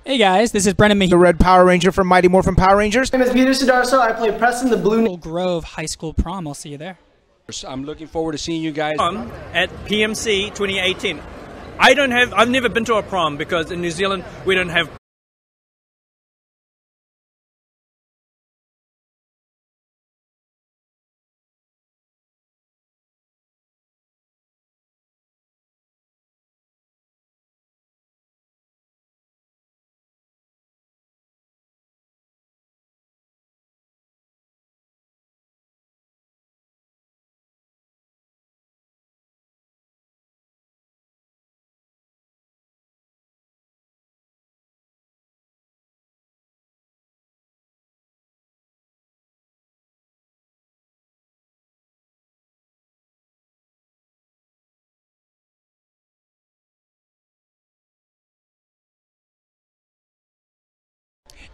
Hey guys, this is Brennan Mahee, the Red Power Ranger from Mighty Morphin Power Rangers. My name is Peter Sudarso. I play Preston, the Blue Grove High School Prom. I'll see you there. I'm looking forward to seeing you guys at PMC 2018. I've never been to a prom because in New Zealand we don't have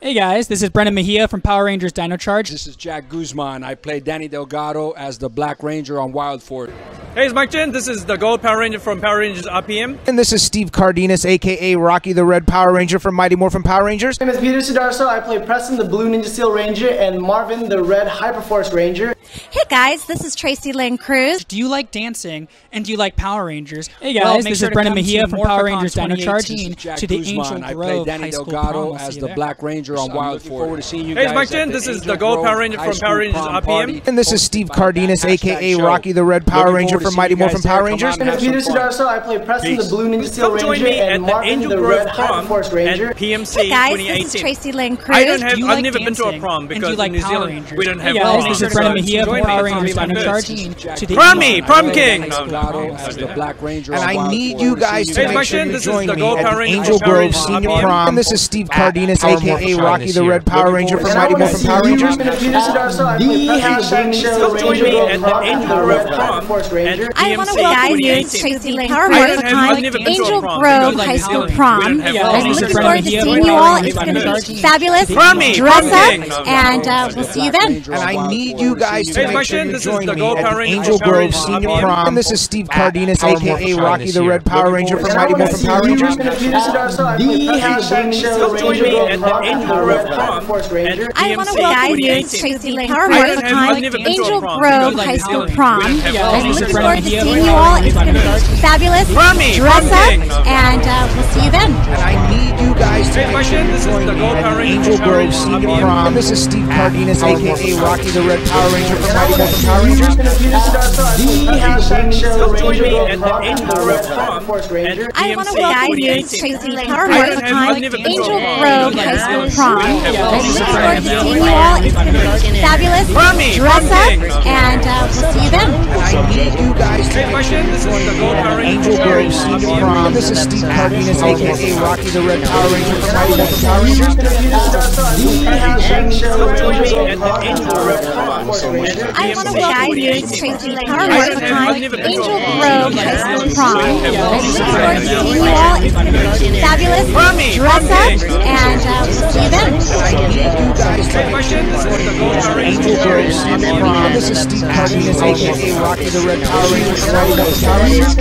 Hey guys, this is Brennan Mahee from Power Rangers Dino Charge. This is Jack Guzman. I play Danny Delgado as the Black Ranger on Wild Fort. Hey, it's Mike Chen. This is the Gold Power Ranger from Power Rangers RPM. And this is Steve Cardenas, a.k.a. Rocky, the Red Power Ranger from Mighty Morphin Power Rangers. My name is Peter Sudarso. I play Preston, the Blue Ninja Steel Ranger, and Marvin, the Red Hyperforce Ranger. Hey guys, this is Tracy Lynn Cruz. Do you like dancing and do you like Power Rangers? Hey guys, this is Brennan Mahee from Power Rangers Dino Charge to the Angel Grove High School Prom. As the Black Ranger on Wild Fort. Forward to seeing you guys. Hey, it's Mike Chen. This is the Gold Power Ranger from Power Rangers RPM. And this is Steve Cardenas, a.k.a. Rocky, the Red Power Ranger from Mighty Morphin Power Rangers. My name is Peter Sudarso. I play Preston, the Blue Ninja Steel Ranger, and Marvin, the Red Hyperforce Ranger. PMC hey guys, 2018. this is Tracy Lynn Cruz. I've never been to a prom because in New Zealand we don't have prom. This is Brennan Mahee from Power Rangers Dino Charge to the Prom King. As the Black Ranger and I need you guys to make sure you join me at the Ranger Angel Grove Senior Prom. And this is Steve Cardenas, a.k.a. Rocky, the Red Power Ranger from Mighty Morphin Power Rangers. My name is Peter Sudarso. I play Preston, the Blue Ninja Steel Ranger, and Marvin, the Red Hyperforce Ranger. I want to welcome you to Tracy Lynn Cruz, Angel Grove High School Prom. I'm looking forward to seeing you all. It's going to be fabulous. Dress up, and we'll see you then. And I need you guys to make sure you join me at the Angel Ranger Grove Senior Prom. And this is Steve Cardenas, a.k.a. Rocky, the Red Power Ranger from Mighty Morphin Power Rangers. My name is Peter Sudarso. I play Preston, the Red Hyperforce Ranger. I want to welcome you to Tracy Lynn Cruz, Angel Grove High School Prom. I'm looking forward to seeing you all. It's going to be fabulous. Dress up, and we'll see you then. And I need you guys to make sure you join me at the Angel Grove Senior Prom. And this is Steve Cardenas, a.k.a. Rocky, the Red Power Ranger from Mighty Morphin Power Rangers. I want to welcome you to Tracy Lynn Cruz, Angel Grove High School Prom. I'm looking forward to seeing you all. It's going to be fabulous. Dress up, and we'll see you then. And I need you guys to make sure you join me at the Angel Grove Senior Prom. And this is Steve Cardenas, a.k.a. Rocky, the Red Power Ranger from Mighty Morphin Power Rangers. I want to welcome you to Tracy Lynn Cruz, Angel Grove High School Prom. I'm looking forward to seeing you all. It's going to be fabulous. Dress up, and we'll see you then. And I need you guys to make sure you join me at the Angel Grove Senior Prom. This is Steve Cardenas, a.k.a. Rocky, the Red Power Ranger from Mighty Morphin Power Rangers. I want to welcome you to Tracy Lynn Cruz, Angel Grove High School Prom. I'm looking forward to seeing you all. It's going to be fabulous. Dress up, and we'll see you then. I need you guys to make sure you join me at the Angel Grove Senior Prom. This is Steve Cardenas, a.k.a. Rocky, the Red Power Ranger from Mighty Morphin Power Rangers.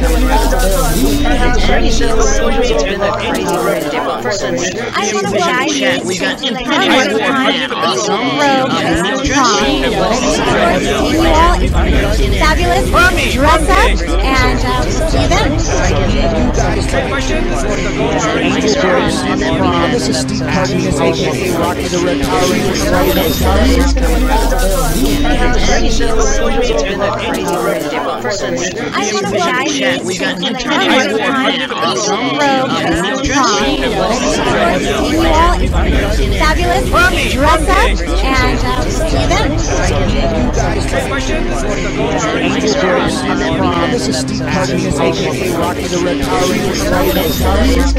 I want to welcome you to Tracy Lynn Cruz, Angel Grove High School Prom. I'm looking forward to seeing you all. It's going to be fabulous. Dress up, and we'll see you then. I need you guys to make sure you join me at the Angel Grove Senior Prom. This is Steve Cardenas, a.k.a. Rocky, the Red Power Ranger from Mighty Morphin Power Rangers.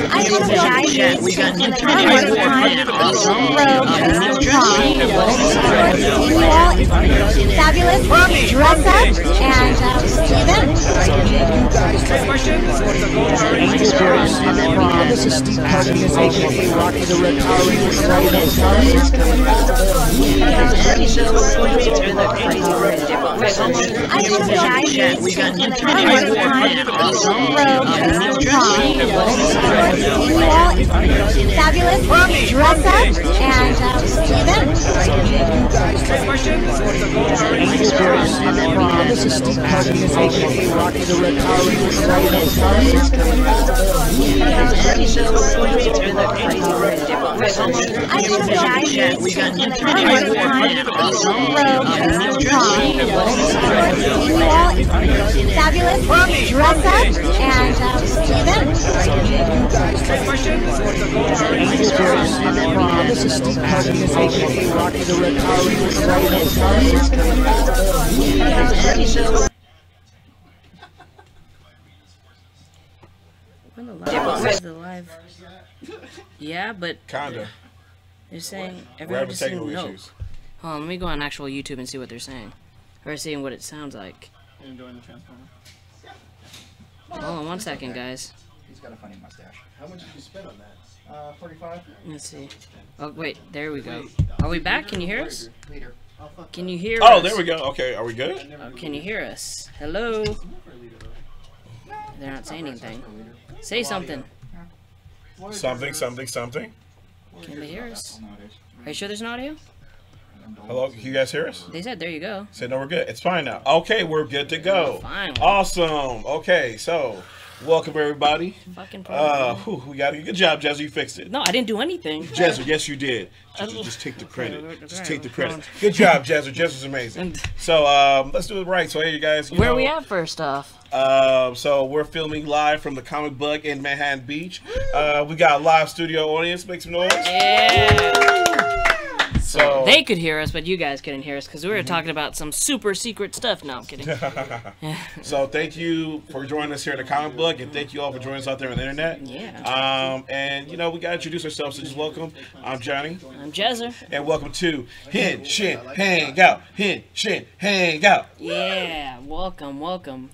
I want to welcome you to Tracy Lynn Cruz, Angel Grove High School Prom. I'm looking forward to seeing you all. It's going to be fabulous. Dress up, and we'll see you then. I need you guys to make sure you join me at the Angel Grove Senior Prom. This is Steve Cardenas, a.k.a. Rocky, the Red Power Ranger from Mighty Morphin Power Rangers. Fabulous, dress up, and see you then. This is Steve Cardenas, aka Rocky the Red Power Ranger. Fabulous, dress up, and see you then. This is Steve Cardenas, aka Rocky the Red Power Where's the live? Yeah, but kinda. They're saying We're having everybody's technical saying no. issues. Hold on, let me go on actual YouTube and see what they're saying. Or seeing what it sounds like. Hold on 1 second, guys. He's got a funny mustache. How much did you spend on that? 45? Let's see. Oh, wait, there we go. Are we back? Can you hear us? Can you hear us? Oh, there we go. Okay, are we good? Can you hear us? Hello? They're not saying anything. Say something. Something. Can they hear us? Are you sure there's an audio? Hello, can you guys hear us? They said, there you go. Said no, we're good. It's fine now. Okay, we're good to go. Fine. Awesome. Okay, so welcome everybody. Fucking we got a good job, Jezzer. You fixed it. No, I didn't do anything. Jezzer, yes, you did. Just take the credit. Just take the credit. Good job, Jezzer. Jezzer's amazing. So let's do it right. So hey, you guys. Where are we at first off? So we're filming live from the Comic Book in Manhattan Beach. We got a live studio audience. Make some noise. Yeah. So they could hear us, but you guys couldn't hear us because we were talking about some super secret stuff. No, I'm kidding. So thank you for joining us here at the Comic Book, and thank you all for joining us out there on the internet. Yeah. And you know we gotta introduce ourselves. So just welcome. I'm Johnny. I'm Jezzer. And welcome to Henshin Hangout. Henshin Hangout. Yeah. Welcome.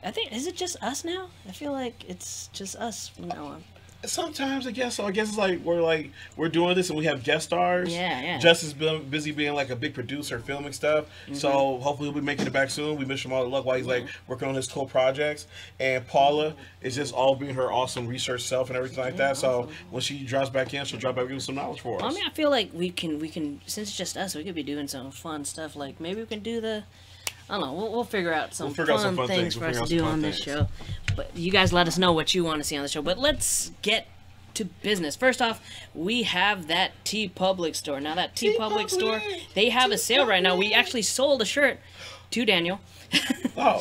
I think, is it just us now? I feel like it's just us from now on. Sometimes I guess so. I guess it's like we're doing this and we have guest stars. Yeah. Justin's been busy being like a big producer, filming stuff. So hopefully we'll be making it back soon. We wish him all the luck while he's like working on his cool projects. And Paula is just all being her awesome research self and everything like that. So when she drops back in, she'll drop back with some knowledge for us. I mean, I feel like we can since it's just us, we could be doing some fun stuff. Like maybe we can do I don't know. We'll figure out some fun things for us to do on this show. But you guys let us know what you want to see on the show. But let's get to business. First off, we have that TeePublic store. Now that TeePublic store, they have a sale right now. We actually sold a shirt to Daniel. Oh.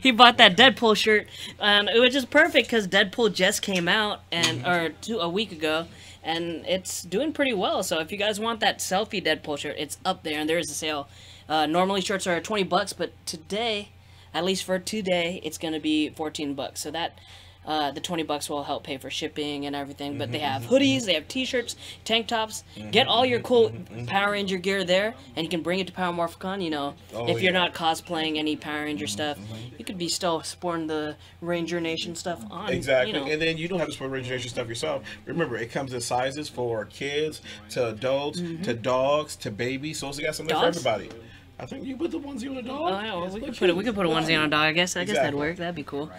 He bought that Deadpool shirt, and it was just perfect because Deadpool just came out a week ago. And it's doing pretty well. So if you guys want that selfie Deadpool shirt, it's up there, and there is a sale. Normally shirts are $20, but today, at least for today, it's going to be $14. So that the $20 will help pay for shipping and everything. But they have hoodies, they have t-shirts, tank tops. Get all your cool Power Ranger gear there, and you can bring it to Power Morphicon. You know, if you're not cosplaying any Power Ranger stuff, you could be still sporting the Ranger Nation stuff on. Exactly, you know. and then you don't have to sport Ranger Nation stuff yourself. Remember, it comes in sizes for kids, to adults, to dogs, to babies. So it's got something for everybody. I think you put the onesie on a dog. Oh yeah, well, we could put a onesie on a dog. I guess that'd work. That'd be cool.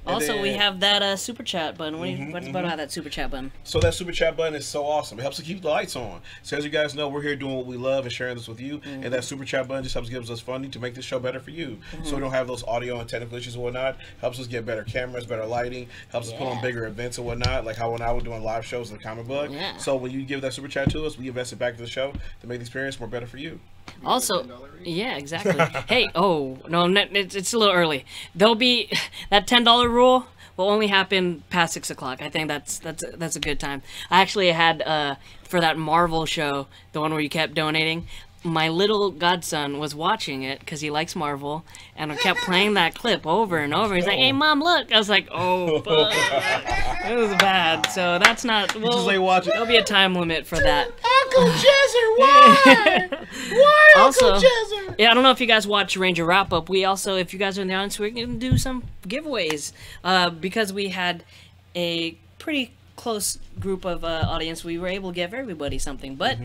Also, then, we have that super chat button. What's about that super chat button? So that super chat button is so awesome. It helps to keep the lights on. So as you guys know, we're here doing what we love and sharing this with you. And that super chat button just helps give us funding to make this show better for you. So we don't have those audio and technical issues and whatnot. Helps us get better cameras, better lighting. Helps us put on bigger events and whatnot, like how when I was doing live shows in the Comic Book. So when you give that super chat to us, we invest it back to the show to make the experience more better for you. Also, yeah, exactly. Hey, no, it's a little early. There'll be that $10 rule will only happen past 6 o'clock. I think that's a good time. I actually had for that Marvel show, the one where you kept donating. My little godson was watching it because he likes Marvel, and I kept playing that clip over and over. He's like, "Hey, Mom, look!" I was like, "Oh, fuck." It was bad. So that's not. Well, just like watch it. There'll be a time limit for that. Uncle Jezzer, why? Why, also, Uncle Jezzer? Yeah, I don't know if you guys watch Ranger Wrap Up. We also, if you guys are in the audience, we're gonna do some giveaways because we had a pretty close group of audience. We were able to give everybody something, but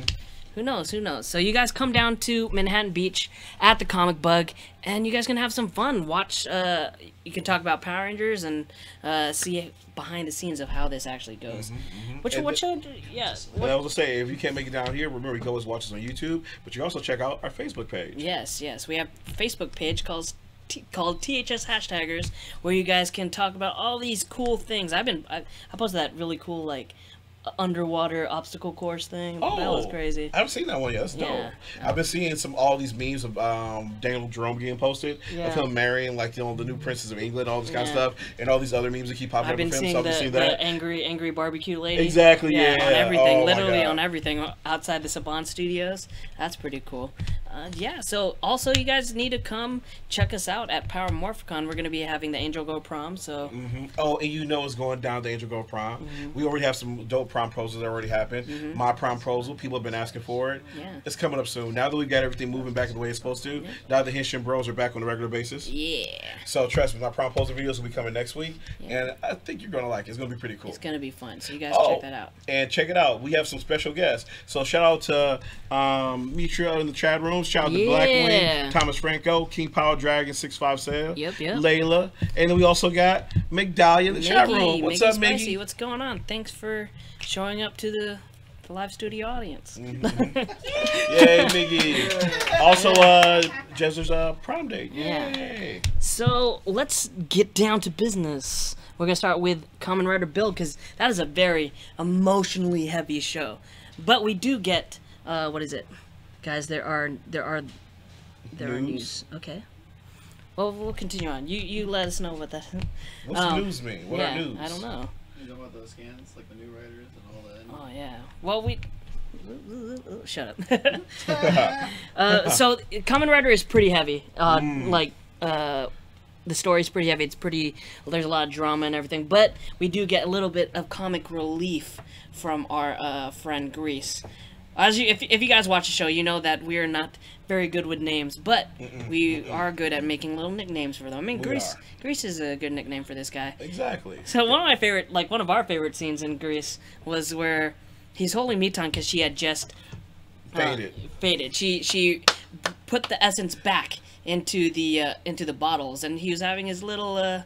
Who knows? Who knows? So you guys come down to Manhattan Beach at the Comic Bug, and you guys can have some fun. Watch. You can talk about Power Rangers and see behind the scenes of how this actually goes. What show? Yes. I was gonna say, if you can't make it down here, remember you can always watch us on YouTube, but you can also check out our Facebook page. Yes. We have a Facebook page called THS Hashtaggers, where you guys can talk about all these cool things. I posted that really cool like underwater obstacle course thing. That was crazy. I haven't seen that one yet. That's dope. I've been seeing all these memes of Daniel Jerome getting posted of him marrying like the new princess of England, all this kind of stuff, and all these other memes that keep popping up with him. So I've been seeing that angry barbecue lady. Exactly. Yeah. On everything, literally on everything outside the Saban Studios. That's pretty cool. So also you guys need to come check us out at Power Morphicon. We're going to be having the Angel Go Prom. So. Oh, and you know it's going down the Angel Go Prom. We already have some dope prom proposals that already happened. My prom proposal, people have been asking for it. It's coming up soon. Now that we've got everything moving back in the way it's supposed to, now the Henshin bros are back on a regular basis. So trust me, my prom proposal videos will be coming next week, and I think you're going to like it. It's going to be pretty cool. It's going to be fun. So you guys check that out. And check it out. We have some special guests. So shout out to Mitra in the chat room. Shout out to Black Wing, Thomas Franco, King Power Dragon 657, Layla, and then we also got McDahlia in the chat room. What's up, Miggy? What's going on? Thanks for showing up to the live studio audience. Yay, Miggy. Also, Jezzer's prom date. Yay. So let's get down to business. We're gonna start with Kamen Rider Build because that is a very emotionally heavy show. But we do get what is it, guys? There are news. Okay. Well, we'll continue on. You let us know what that. What's news mean? What are news? I don't know. You know about those scans, like the new writers and all that. Oh yeah. Well, shut up. So Kamen Rider is pretty heavy. The story's pretty heavy. It's pretty. There's a lot of drama and everything, but we do get a little bit of comic relief from our friend Grease. If you guys watch the show, you know that we are not very good with names, but we are good at making little nicknames for them. I mean, Grease is a good nickname for this guy. Exactly. So one of our favorite scenes in Grease was where he's holding Mitan because she had just faded. She put the essence back into the bottles, and he was having his little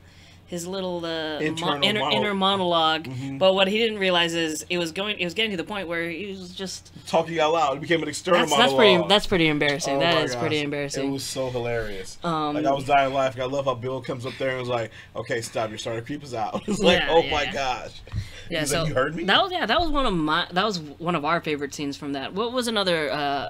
inner monologue. But what he didn't realize is it was getting to the point where he was just talking out loud. It became an external monologue. That's pretty embarrassing. Oh that is pretty embarrassing. It was so hilarious. Like I was dying laughing. I love how Bill comes up there and was like, "Okay, stop. You're starting to creep us out." It's like, my gosh. Yeah. He's So like, you heard me. That was one of our favorite scenes from that. What was another?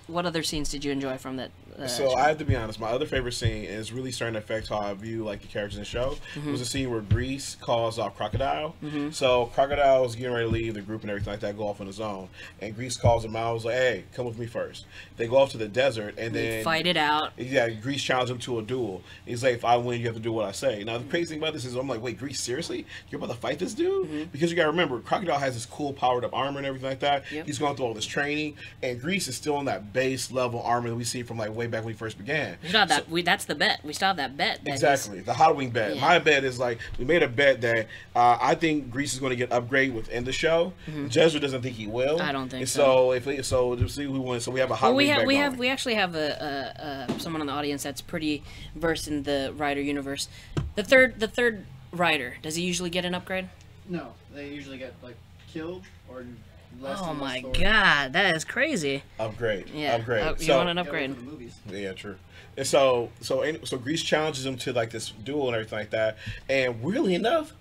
What other scenes did you enjoy from that? So I have to be honest, my other favorite scene is really starting to affect how I view like the characters in the show. Was a scene where Grease calls out Crocodile. So Crocodile is getting ready to leave the group and everything like that, go off on his own, and Grease calls him out. I was like, "Hey, come with me first." They go off to the desert and then fight it out. Yeah, Grease challenges him to a duel. He's like, "If I win, you have to do what I say." Now the crazy thing about this is I'm like, "Wait, Grease, seriously? You're about to fight this dude?" Because you gotta remember, Crocodile has this cool powered up armor and everything like that. He's going through all this training, and Grease is still on that base level armor that we see from like way back when he first began. That's the bet. We still have that bet. Exactly, the Hot Wing bet. My bet is like we made a bet that I think Grease is going to get upgraded within the show. Jezzer doesn't think he will. I don't think so. So to see who wins, so we have a Hot Wing bet. We actually have someone in the audience that's pretty versed in the Rider universe. The third Rider, does he usually get an upgrade? No, they usually get like killed or. Oh my god, that is crazy. Upgrade. Yeah. Upgrade. You want an upgrade? Yeah, true. And so Grease challenges him to like this duel and everything like that. And weirdly enough,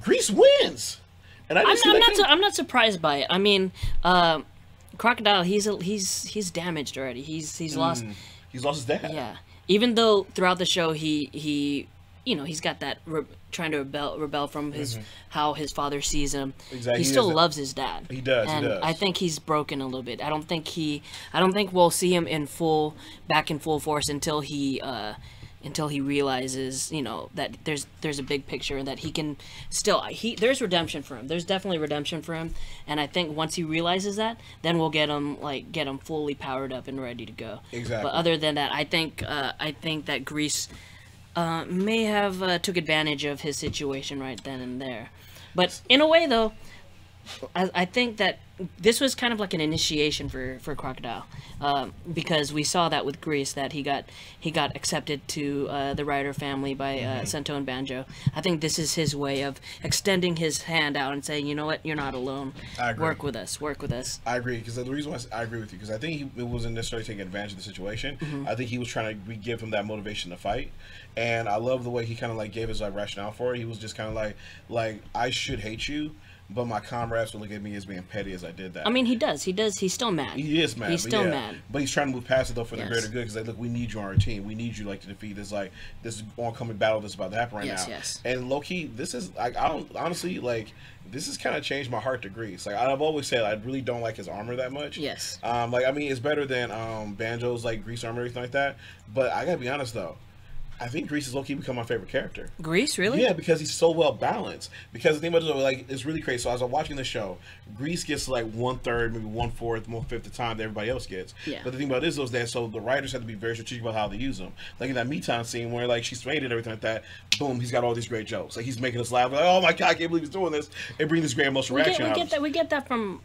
Grease wins. And I'm not surprised by it. I mean, Crocodile, he's damaged already. He's lost. He's lost his dad. Yeah. Even though throughout the show he's got that trying to rebel from how his father sees him. Exactly. He still loves his dad. He does. And I think he's broken a little bit. I don't think we'll see him back in full force until he realizes, that there's a big picture and that he can still there's redemption for him. There's definitely redemption for him, and I think once he realizes that, then we'll get him fully powered up and ready to go. Exactly. But other than that, I think that Grease may have took advantage of his situation right then and there. But in a way, though, I think that this was kind of like an initiation for Crocodile, because we saw that with Grease, that he got accepted to the Ryder family by Sento and Banjo. I think this is his way of extending his hand out and saying, you know what, you're not alone. I agree. Work with us. Work with us. I agree, because the reason why I agree with you, because I think it wasn't necessarily taking advantage of the situation. I think he was trying to give him that motivation to fight, and I love the way he kind of like gave his like rationale for it. He was just kind of like I should hate you, but my comrades will look at me as being petty as I did that. I mean, he does. He's still mad. He is mad. He's still mad. But he's trying to move past it though for the greater good. Because like, look, we need you on our team. We need you like to defeat this oncoming battle that's about to happen right now. Yes. And low key, this is like I don't honestly like. This has kind of changed my heart to Grease. Like I've always said, I really don't like his armor that much. Yes. Like I mean, it's better than Banjo's like Grease armor or anything like that. But I gotta be honest though. I think Grease has low-key become my favorite character. Grease, really? Yeah, because he's so well balanced. Because the thing about it, like, it's really crazy. So as I'm watching the show, Grease gets like 1/3, maybe 1/4, 1/5 the time that everybody else gets. Yeah. But the thing about it is those that so the writers have to be very strategic about how they use them. Like in that Meton scene where like she's fainted and everything like that, boom, he's got all these great jokes. Like he's making us laugh. Like, oh my god, I can't believe he's doing this. And bring this great emotional reaction out. We get that from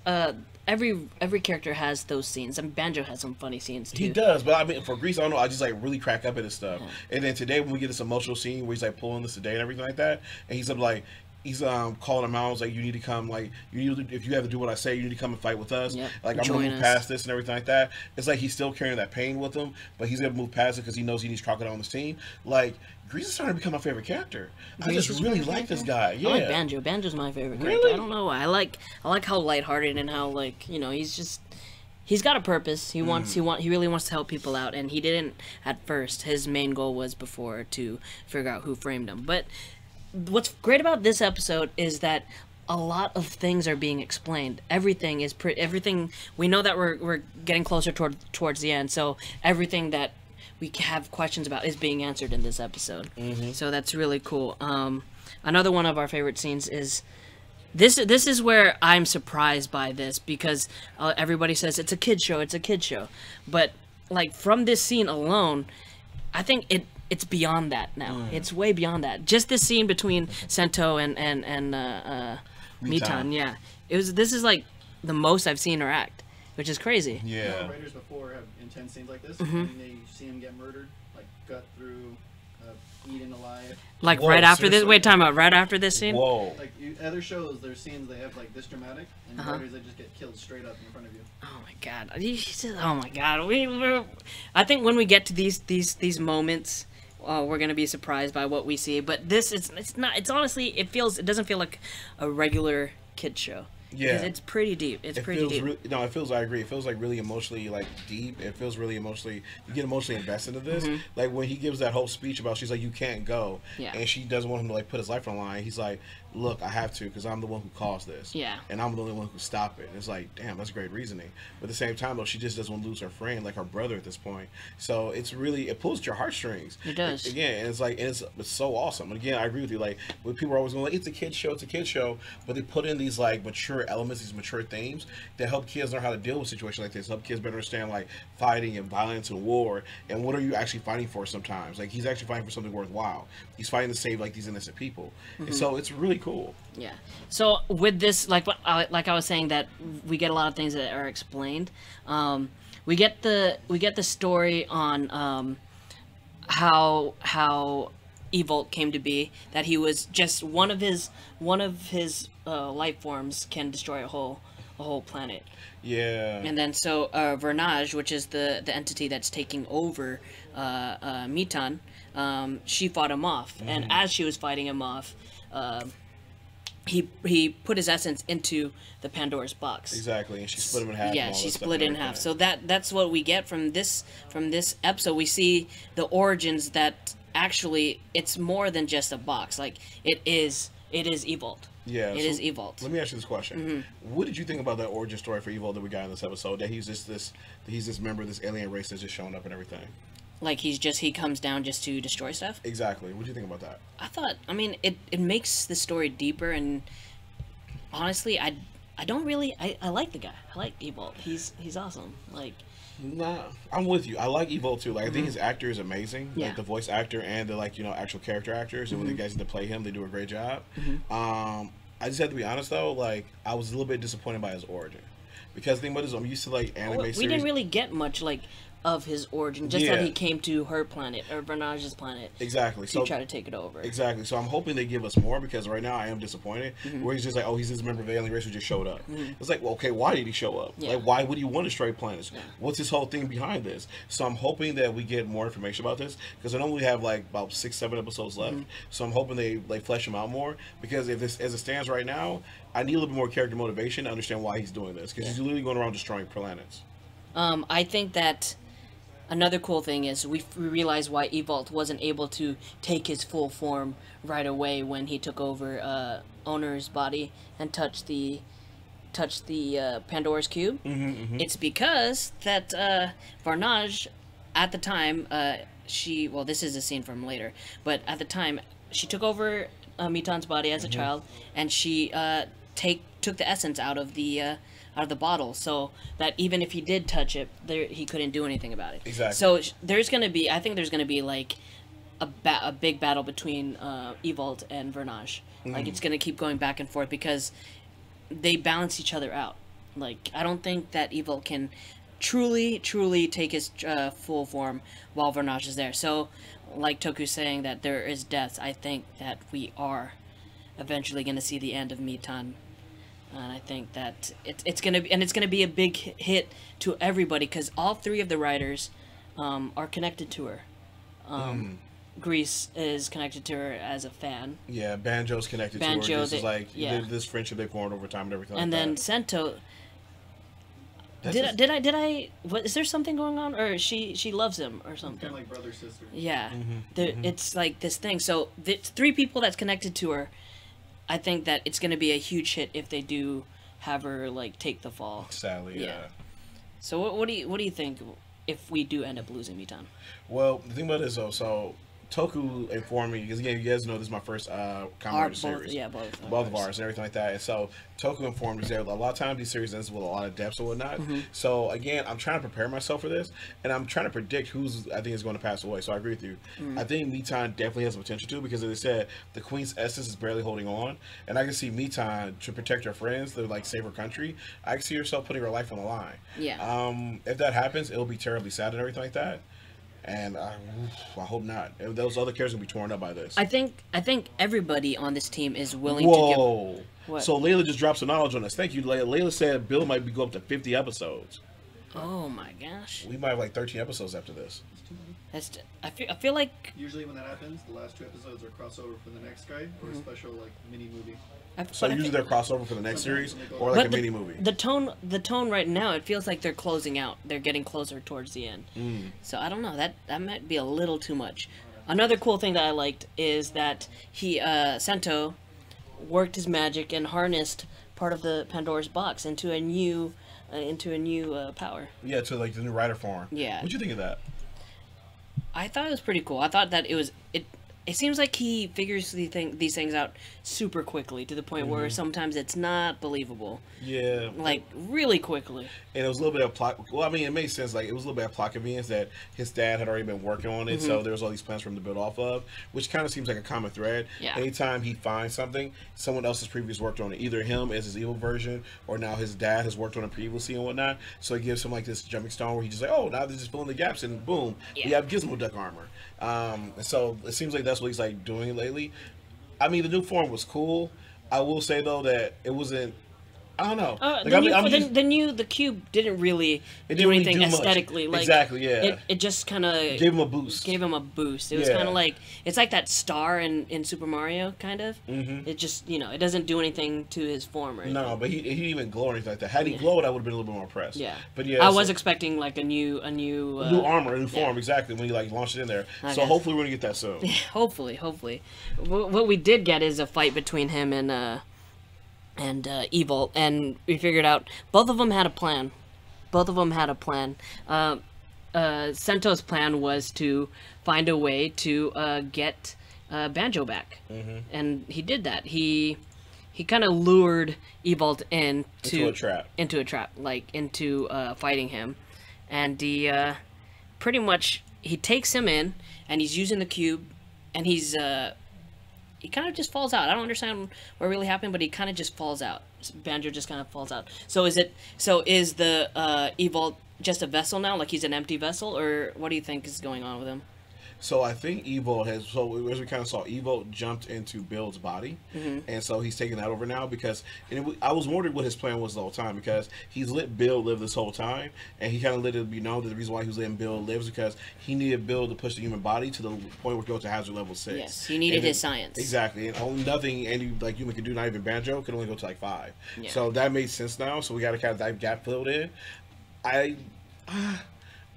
every character has those scenes. I mean, Banjo has some funny scenes too. He does, but I mean, for Grease, I don't know. I just like really crack up at his stuff. Yeah. And then today, when we get this emotional scene where he's like pulling this today and everything like that, and he's like. He's calling him out. He's like, you need to come. Like, you need to, if you have to do what I say, you need to come and fight with us. Yep. Like, I'm gonna move past this and everything like that. It's like he's still carrying that pain with him, but he's gonna move past it because he knows he needs Crocodile on his team. Like, Grease is starting to become my favorite character. I just really like this guy. Yeah, I like Banjo. Banjo's my favorite character. Really? I don't know why. I like how lighthearted and how like he's got a purpose. He really wants to help people out, and he didn't at first. His main goal was before to figure out who framed him, but. What's great about this episode is that a lot of things are being explained. Everything is everything. We know that we're getting closer towards the end, so everything that we have questions about is being answered in this episode. So that's really cool. Another one of our favorite scenes is this is where I'm surprised by this because everybody says it's a kid show, but like from this scene alone, I think it's beyond that now. It's way beyond that. Just this scene between Sento and Meton, yeah. This is like the most I've seen her act, which is crazy. Yeah. Writers before have intense scenes like this, and they see him get murdered, like cut through, eaten alive. Like right after this. Wait, time out. Right after this scene. Whoa. Like other shows, there's scenes they have like this dramatic, and writers they just get killed straight up in front of you. Oh my god. Oh my god. I think when we get to these moments. We're gonna be surprised by what we see, but it's not. It's honestly, it doesn't feel like a regular kid show. Yeah, it's pretty deep. It's pretty deep. I agree. It feels like really emotionally like deep. It feels really emotionally. You get emotionally invested into this. Like when he gives that whole speech about she's like you can't go, and she doesn't want him to like put his life on the line. He's like, look, I have to because I'm the one who caused this. Yeah, and I'm the only one who can stop it. And it's like, damn, that's great reasoning. But at the same time though, she just doesn't want to lose her friend, like her brother at this point. So it's really it pulls at your heartstrings. It does. Again, and it's like it's so awesome. And again, I agree with you. Like when people are always going, like, it's a kid show, but they put in these like mature elements, these mature themes that help kids learn how to deal with situations like this, help kids better understand like fighting and violence and war and what are you actually fighting for sometimes. Like he's actually fighting for something worthwhile. He's fighting to save like these innocent people. And so it's really cool. Yeah. So with this, like I was saying, that we get a lot of things that are explained. We get the story on how Evolto came to be, that he was just one of his life forms can destroy a whole planet. Yeah. And then so Vernage, which is the entity that's taking over Meton, she fought him off, and as she was fighting him off, he put his essence into the Pandora's box. Exactly, and she split him in half. Yeah, she split it in half. So that's what we get from this episode. We see the origins that actually it's more than just a box. Like it is Evolto. Yeah, it is Evolto. Let me ask you this question: what did you think about that origin story for Evolto that we got in this episode? That he's this member of this alien race that's just showing up and everything. Like he comes down just to destroy stuff? Exactly. What do you think about that? I mean, it makes the story deeper, and honestly, I don't really, I like the guy. I like Evolto. He's awesome. Like, nah, I'm with you. I like Evolto too. Like, I think his actor is amazing. Yeah. Like the voice actor and the actual character actors, and when the guys that play him, they do a great job. I just have to be honest though. Like, I was a little bit disappointed by his origin, because the thing about it is I'm used to like anime series. We didn't really get much like of his origin, just that he came to her planet, or Vernage's planet. Exactly. To try to take it over. Exactly. So I'm hoping they give us more, because right now I am disappointed. Where he's just like, oh, he's this member of the alien race who just showed up. It's like, well, okay, why did he show up? Like, why would he want to destroy planets? What's his whole thing behind this? So I'm hoping that we get more information about this, because I know we have like about 6-7 episodes left. So I'm hoping they like flesh him out more, because if this, as it stands right now, I need a little bit more character motivation to understand why he's doing this, because he's literally going around destroying planets. I think that another cool thing is we realize why Evolto wasn't able to take his full form right away when he took over Owner's body and touched the Pandora's cube. It's because that Varnage, at the time, well, this is a scene from later, but at the time she took over Mitan's body as a child, and she took the essence out of the bottle, so that even if he did touch it, he couldn't do anything about it. Exactly. So I think there's gonna be like a big battle between Evolto and Vernage. Like, it's gonna keep going back and forth, because they balance each other out. Like, I don't think that Evolto can truly take his full form while Vernage is there. So, like Toku's saying that there is deaths, I think that we are eventually gonna see the end of Mitan. And I think that it's gonna be a big hit to everybody, because all 3 of the writers are connected to her. Grease is connected to her as a fan. Yeah, Banjo's connected to her. This is like this friendship they formed over time and everything. And like then that. Sento. Did I? What, is there something going on, or she loves him or something? Kind of like brother sister. Yeah, it's like this thing. So the 3 people that's connected to her. I think that it's going to be a huge hit if they do have her like take the fall. Sadly, yeah. So what do you think if we do end up losing Mitan? Well, the thing about this though, so Toku informed me, because again, you guys know this is my first Kamen series. Yeah, both of ours and everything like that. And so Toku informed us that a lot of times these series ends with a lot of depths and whatnot. So again, I'm trying to prepare myself for this, and I'm trying to predict who's I think is going to pass away. So I agree with you. I think Mitan definitely has the potential to, because as I said, the Queen's essence is barely holding on, and I can see Mitan, to protect her friends, to like save her country. I can see herself putting her life on the line. Yeah. If that happens, it'll be terribly sad and everything like that. And I hope not. Those other characters will be torn up by this. I think everybody on this team is willing to give... What? So Layla just dropped some knowledge on us. Thank you, Layla. Layla said Bill might be go up to 50 episodes. Oh my gosh. We might have like 13 episodes after this. I feel like... Usually when that happens, the last 2 episodes are crossover for the next guy, or a special like mini movie. So usually they're crossover for the next series, or like a mini movie. The tone right now, it feels like they're closing out. They're getting closer towards the end. So I don't know. That might be a little too much. Another cool thing that I liked is that Sento worked his magic and harnessed part of the Pandora's box into a new power. Yeah, to like the new rider form. Yeah. What'd you think of that? I thought it was pretty cool. I thought that it seems like he figures these things out super quickly, to the point where sometimes it's not believable. Yeah. Like, really quickly. And it was a little bit of plot... Well, I mean, it makes sense. Like, it was a little bit of plot convenience that his dad had already been working on it, so there was all these plans for him to build off of, which kind of seems like a common thread. Yeah. Anytime he finds something, someone else has previously worked on it. Either him as his evil version, or now his dad has worked on it previously and whatnot. So it gives him, like, this jumping stone where he's just like, oh, now they're just filling the gaps, and boom, we have Gizmo Duck armor. So it seems like that's what he's like doing lately. I mean, the new form was cool. I will say though that it wasn't. I don't know. The cube didn't really do anything aesthetically. Like, exactly, yeah. It just kind of gave him a boost. It was kind of like, it's like that star in Super Mario, kind of. It just, it doesn't do anything to his form or anything. No, but he didn't even glow or anything like that. Had he glowed, I would have been a little bit more impressed. Yeah. But yeah, I was expecting like a new armor, a new form, exactly, when you like launched it in there. So hopefully we're gonna get that soon. hopefully. What we did get is a fight between him and Evil, and we figured out both of them had a plan. Sento's plan was to find a way to get Banjo back, and he did that. He kind of lured Evolto into a trap, like into fighting him, and he pretty much he takes him in, and he's using the cube, and he's he kind of just falls out. I don't understand what really happened, but he kind of just falls out. Banjo just kind of falls out. So is the Evolto just a vessel now? Like he's an empty vessel, or what do you think is going on with him? So I think Evo has, so as we kind of saw, Evo jumped into Bill's body, and so he's taking that over now because I was wondering what his plan was the whole time, because he's let Bill live this whole time, and he kind of let it be known that the reason why he was letting Bill live is because he needed Bill to push the human body to the point where it goes to hazard level 6. Yes, he needed his science. Exactly, and only nothing any like human can do, not even Banjo, could only go to like 5. Yeah. So that made sense now. So we got to kind of that gap filled in.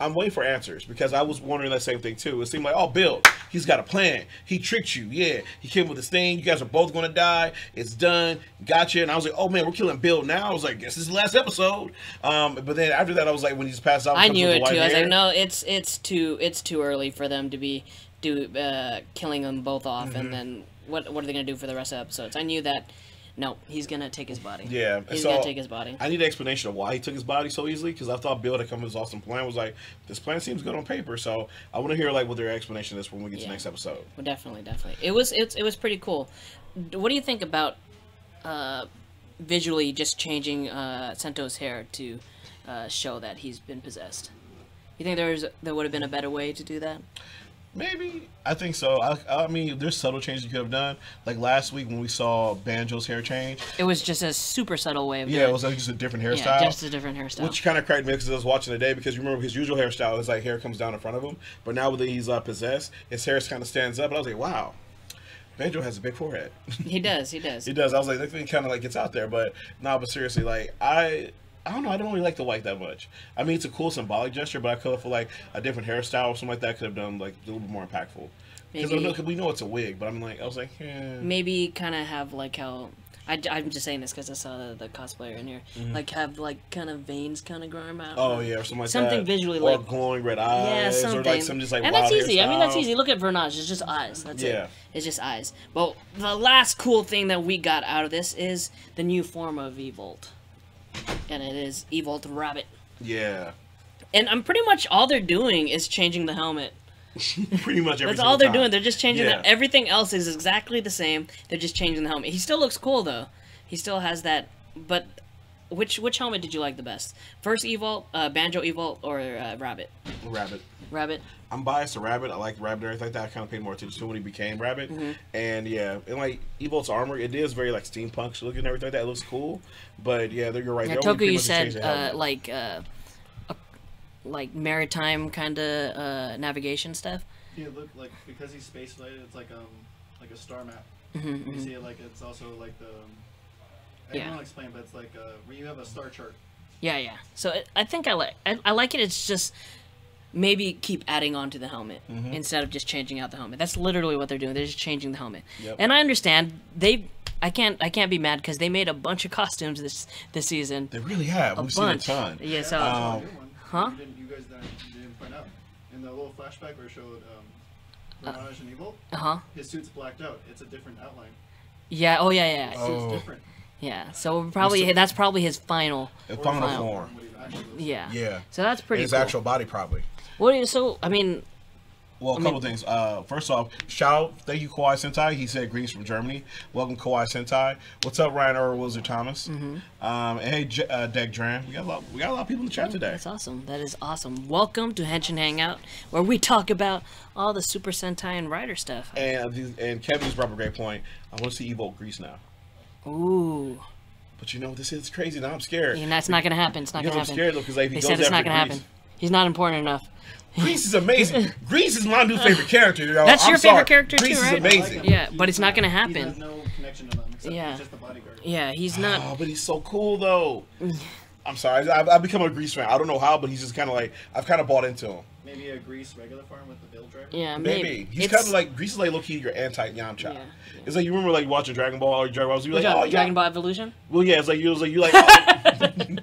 I'm waiting for answers because I was wondering that same thing too. It seemed like, oh, Bill, he's got a plan. He tricked you. Yeah, he came with this thing. You guys are both going to die. It's done. Gotcha. And I was like, oh man, we're killing Bill now. I was like, guess this is the last episode. But then after that, I was like, when he just passed out, I knew it too. I was like, no, it's too early for them to be killing them both off. And then what are they going to do for the rest of the episodes? I knew that. No, he's going to take his body. Yeah. He's going to take his body. I need an explanation of why he took his body so easily, because I thought Bill had come with this awesome plan. Was like, this plan seems good on paper, so I want to hear like what their explanation is when we get to the next episode. Well, definitely. It was pretty cool. What do you think about visually just changing Sento's hair to show that he's been possessed? You think there would have been a better way to do that? Maybe. I think so. I mean, there's subtle changes you could have done. Like last week when we saw Banjo's hair change. It was just a super subtle way of doing it. Yeah, it was like just a different hairstyle. Yeah, just a different hairstyle. Which kind of cracked me because I was watching today, because you remember his usual hairstyle is like hair comes down in front of him. But now that he's possessed, his hair kind of stands up. And I was like, wow. Banjo has a big forehead. He does. He does. He does. I was like, that thing kind of like gets out there. But no, but seriously, like, I don't know. I don't really like the white that much. I mean, it's a cool symbolic gesture, but I could feel like a different hairstyle or something like that could have done like a little bit more impactful. Because we know it's a wig, but I was like, maybe kind of have like how I'm just saying this because I saw the cosplayer in here, like have like kind of veins kind of growing out. Oh yeah, or something like that. Something visually or like glowing red eyes, yeah, something. Or like some just like and wild that's easy. hairstyle. I mean, that's easy. Look at Vernage. It's just eyes. That's it. It's just eyes. Well, the last cool thing that we got out of this is the new form of Evolto. And it is Evolto Rabbit. Yeah. And I'm pretty much all they're doing is changing the helmet. Pretty much every That's all they're doing. They're just changing everything else is exactly the same. They're just changing the helmet. He still looks cool though. He still has that. But which helmet did you like the best? First Evolto, Banjo Evolto, or Rabbit? Rabbit. I'm biased to Rabbit. I like Rabbit and everything like that. I kind of paid more attention to when he became Rabbit. And yeah, and like Evolto's armor, it is very like steampunk looking and everything like that. It looks cool. But yeah, you're right. Yeah, Toku, you said like maritime kind of navigation stuff. Yeah, look, like because he's space related, it's like a star map. You see it like it's also like the. I don't want to explain, but it's like where you have a star chart. Yeah. So I think I like it. It's just maybe keep adding on to the helmet instead of just changing out the helmet. That's literally what they're doing. They're just changing the helmet. Yep. And I understand I can't be mad because they made a bunch of costumes this season. They really have. We've seen a ton. Yeah. So. You guys didn't point out in the little flashback where it showed Vernage and Evolto. His suit's blacked out. It's a different outline. Yeah. Oh yeah. So it's different. Yeah. So that's probably his final form. Yeah. Yeah. So that's pretty. His cool. actual body probably. Well, so I mean. Well, a couple things. First off, thank you, Kawaii Sentai. He said greetings from Germany. Welcome, Kawaii Sentai. What's up, Ryan Earl Wilson Thomas? And hey, Deg Dran. We got a lot of people in the chat today. That's awesome. That is awesome. Welcome to Henshin Hangout, where we talk about all the Super Sentai and Rider stuff. And Kevin just brought up a great point. I want to see Evolto Grease now. Ooh. But you know, this is crazy. Now I'm scared. And that's not going to happen. It's not going to happen. I'm scared though because like, they said it's not going to happen. He's not important enough. Grease is amazing. Grease is my new favorite character. Yo. That's your favorite character too, right? Grease is amazing. Yeah, but it's not going to happen. He has no connection to them except he's just the bodyguard. Yeah, he's not. Oh, but he's so cool though. I'm sorry. I've become a Grease fan. I don't know how, but he's just kind of like I've kind of bought into him. Maybe a Grease regular form with the Bill driver. Yeah, maybe. He's kind of like Grease is like low key your anti Yamcha. Yeah. It's like you remember like watching Dragon Ball or Dragon Ball. You're like, oh, Dragon Ball Evolution. Well, yeah, it's like you like. Oh.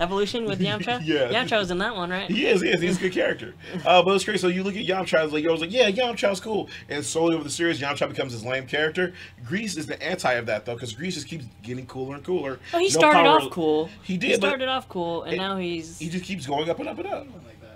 Evolution with Yamcha? Yeah. Yamcha was in that one, right? He is. He's a good character. But it's crazy. So you look at Yamcha, I was like, yeah, Yamcha's cool. And slowly over the series, Yamcha becomes this lame character. Grease is the anti of that, though, because Grease just keeps getting cooler and cooler. Oh, he started off cool. He did. He started off cool, and now he just keeps going up and up and up.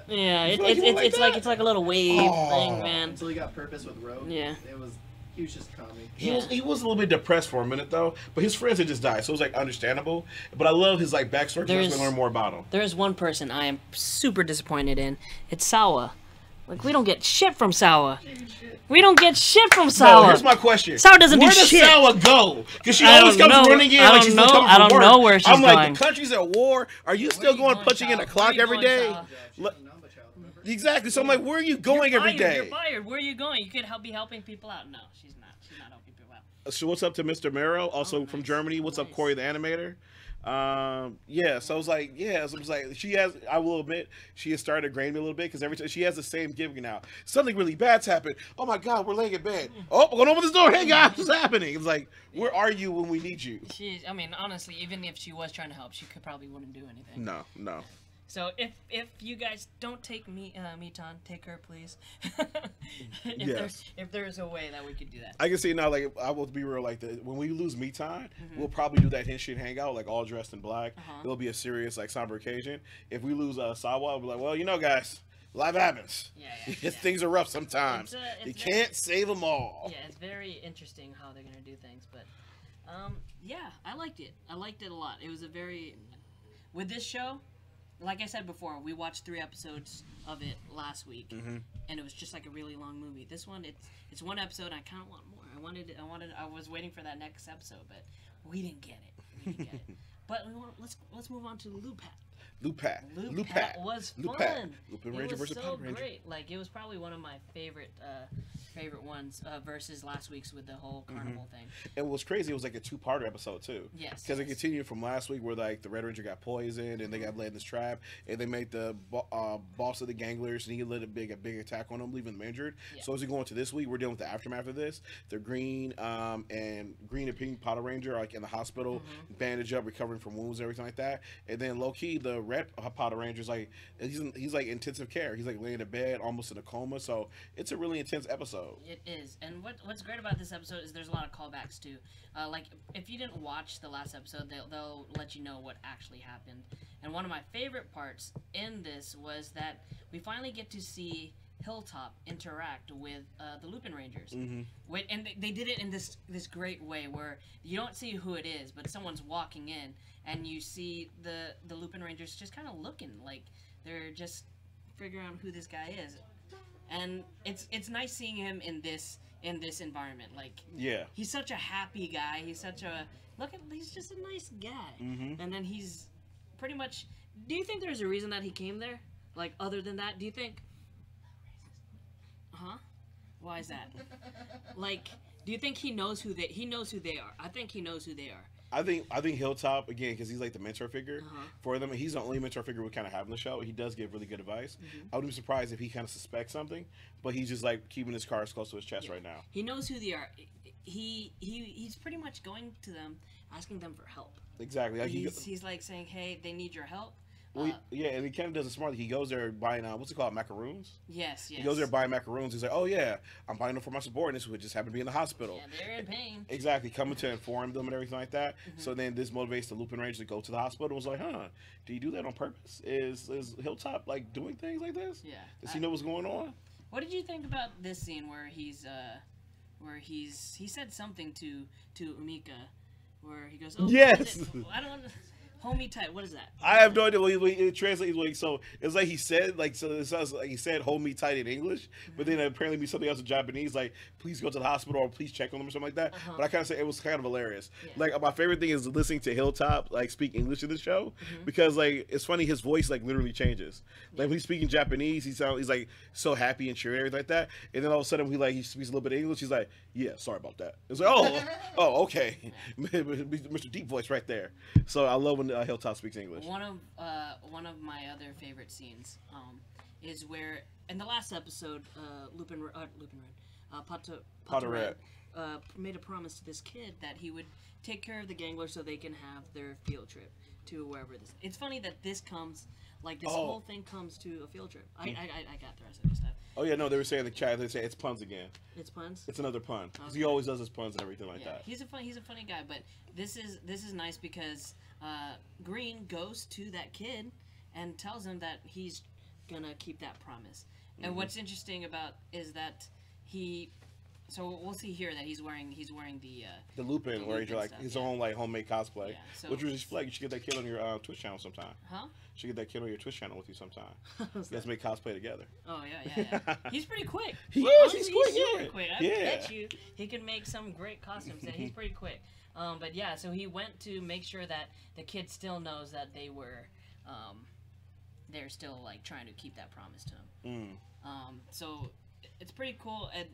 Yeah, it's like a little wave thing, man. Until he got purpose with Rogue. Yeah. It was He was just calming. He was a little bit depressed for a minute though, but his friends had just died, so it was like understandable. But I love his like backstory. So I was gonna learn more about him. There's one person I am super disappointed in. It's Sawa. Like we don't get shit from Sawa. We don't get shit from Sawa. No, here's my question. Sawa doesn't do shit. Where does Sawa go? Because she always comes running in like she's coming from work. I don't know where she's going. I'm like, the country's at war. Are you still going punching in the clock every day? Exactly. So I'm like, where are you going every day? You're fired. Where are you going? You could be helping people out. No, she's not. She's not helping people out. So what's up to Mr. Mero, also from Germany? What's up, Corey the animator? Yeah. So I was like, she has. I will admit, she has started to grain me a little bit because every time she has the same gimmick now. Something really bad's happened. Oh my God, we're laying in bed. Oh, we're going to open this door. Hey guys, what's happening? It's like, where are you when we need you? I mean, honestly, even if she was trying to help, she probably wouldn't do anything. No. So if you guys don't take Mitan, take her, please. if there's a way that we could do that. I can see now, like, I will be real, like, when we lose Mitan, we'll probably do that Henshin Hangout, like, all dressed in black. It'll be a serious, like, somber occasion. If we lose Sawa, I'll be like, well, you know, guys, life happens. Things are rough sometimes. You can't save them all. Yeah, it's very interesting how they're going to do things. But, yeah, I liked it. I liked it a lot. It was a very... With this show... Like I said before, we watched 3 episodes of it last week, and it was just like a really long movie. This one, it's 1 episode. I kind of want more. I was waiting for that next episode, but we didn't get it. But let's move on to Lupat was fun. Lupinranger versus Patranger. Great. Like it was probably one of my favorite ones versus last week's with the whole carnival thing. And what's crazy, it was like a 2-parter episode too. Yes. Because it continued from last week where like the Red Ranger got poisoned and they got led in this trap, and they made the boss of the Ganglers and he led a big attack on them, leaving them injured. Yeah. So as we go into this week, we're dealing with the aftermath of this. The Green and Pink Patranger are like in the hospital, bandaged up, recovering from wounds, everything like that. And then low key, the Red Patranger's like he's like intensive care. He's like laying in bed, almost in a coma. So it's a really intense episode. It is, and what's great about this episode is there's a lot of callbacks too. Like if you didn't watch the last episode, they'll let you know what actually happened. And one of my favorite parts in this was that we finally get to see Hilltop interact with the Lupinrangers. And they did it in this great way where you don't see who it is, but someone's walking in, and you see the Lupinrangers just kind of looking like they're just figuring out who this guy is. And it's nice seeing him in this environment. Like, he's such a happy guy. He's just a nice guy. And then he's pretty much. Do you think there's a reason that he came there? Like, other than that, do you think? Why is that? Like, do you think he knows who they are? I think he knows who they are. I think Hilltop, again, because he's like the mentor figure for them. He's the only mentor figure we kind of have in the show. He does give really good advice. I wouldn't be surprised if he kind of suspects something, but he's just like keeping his cards close to his chest right now. He knows who they are. He's pretty much going to them, asking them for help. Exactly. Like he's like saying, hey, they need your help. Well, yeah, and he kind of does it smartly. He goes there buying, what's it called, macaroons? Yes. He goes there buying macaroons. He's like, oh, yeah, I'm buying them for my subordinates who just happen to be in the hospital. Yeah, they're in pain. Exactly, coming to inform them and everything like that. So then this motivates the Lupinranger to go to the hospital. It was like, do you do that on purpose? Is Hilltop, like, doing things like this? Yeah. Does he know what's going on? What did you think about this scene where he said something to Umika, where he goes, oh, yes! I don't homie tight. What is that? I have no idea. It translates like, so it's like he said, like, so it sounds like he said hold me tight in English, but then apparently means something else in Japanese, like please go to the hospital or please check on them or something like that. But I kind of say it was kind of hilarious. Like my favorite thing is listening to Hilltop like speak English in the show because like it's funny, his voice like literally changes. Like when he's speaking Japanese, he's like so happy and cheery and everything like that, and then all of a sudden he speaks a little bit of English. He's like, yeah, sorry about that. It's like oh okay, Mr. Deep Voice right there. So I love when Hilltop speaks English. One of my other favorite scenes is where in the last episode Patranger made a promise to this kid that he would take care of the Ganglers so they can have their field trip to wherever this. It's funny that this comes like this whole thing comes to a field trip. I got the rest of the stuff. Oh yeah, no, they were saying in the chat. They say it's puns again. It's puns. It's another pun. Okay. He always does his puns and everything like that. He's a funny guy, but this is nice because Green goes to that kid and tells him that he's gonna keep that promise. And what's interesting about is that he So we'll see here that he's wearing the Lupin Ranger, like his own like homemade cosplay. Yeah, so, which was like you should get that kid on your Twitch channel sometime. Huh? You should get that kid on your Twitch channel with you sometime. You guys make cosplay together. Oh yeah. He's pretty quick. He's quick. Super quick. I bet you he can make some great costumes. And he's pretty quick. But yeah, so he went to make sure that the kid still knows that they were, they're still like trying to keep that promise to him. So it's pretty cool. And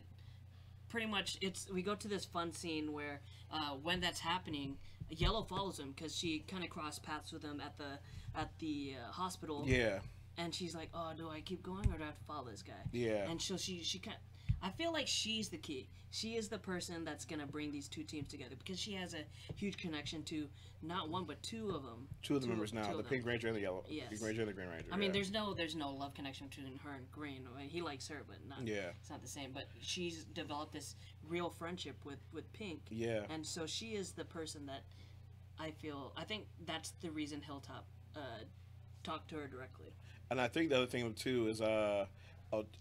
pretty much we go to this fun scene where when that's happening, Yellow follows him because she kind of crossed paths with him at the hospital. Yeah. And she's like, oh, do I keep going or do I have to follow this guy? Yeah. And so she kind of, I feel like she's the key. She is the person that's going to bring these two teams together because she has a huge connection to not one but two of them. Two of the members now, the Pink Ranger and the Yellow. Yes. Pink Ranger and the Green Ranger. I mean, there's no love connection between her and Green. I mean, he likes her, but not. Yeah. It's not the same. But she's developed this real friendship with Pink. Yeah. And so she is the person that I think that's the reason Hilltop talked to her directly. And I think the other thing too is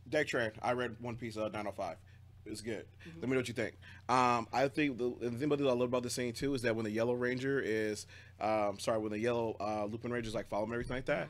Deck Train. I read One Piece 905. It's good. Let me know what you think. I think the thing I love about the scene too is that when the Yellow Ranger is, when the Yellow Lupin Ranger is like following everything like that,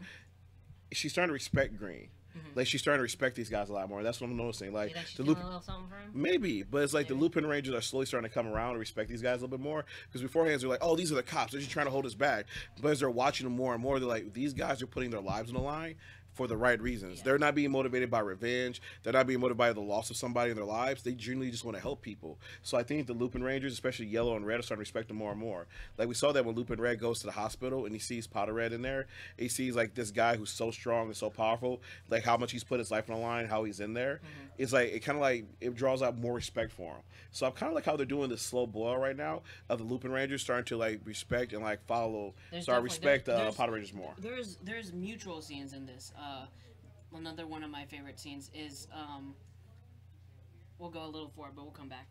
she's starting to respect Green. Like she's starting to respect these guys a lot more. That's what I'm noticing. Like the Lupin, a little something for him? Maybe, but it's like the Lupin Rangers are slowly starting to come around and respect these guys a little bit more. Because beforehand they're like, oh, these are the cops. They're just trying to hold us back. But as they're watching them more and more, they're like, these guys are putting their lives on the line for the right reasons. Yeah. They're not being motivated by revenge. They're not being motivated by the loss of somebody in their lives. They genuinely just want to help people. So I think the Lupin Rangers, especially Yellow and Red, are starting to respect them more and more. Like we saw that when Lupin Red goes to the hospital and he sees Patranger in there. He sees like this guy who's so strong and so powerful, like how much he's put his life on the line, how he's in there. It's like it kind of like it draws out more respect for him. So I'm kind of like how they're doing this slow boil right now of the Lupin Rangers starting to like respect and like follow, respect Patrangers more. There's mutual scenes in this. Another one of my favorite scenes is we'll go a little forward, but we'll come back.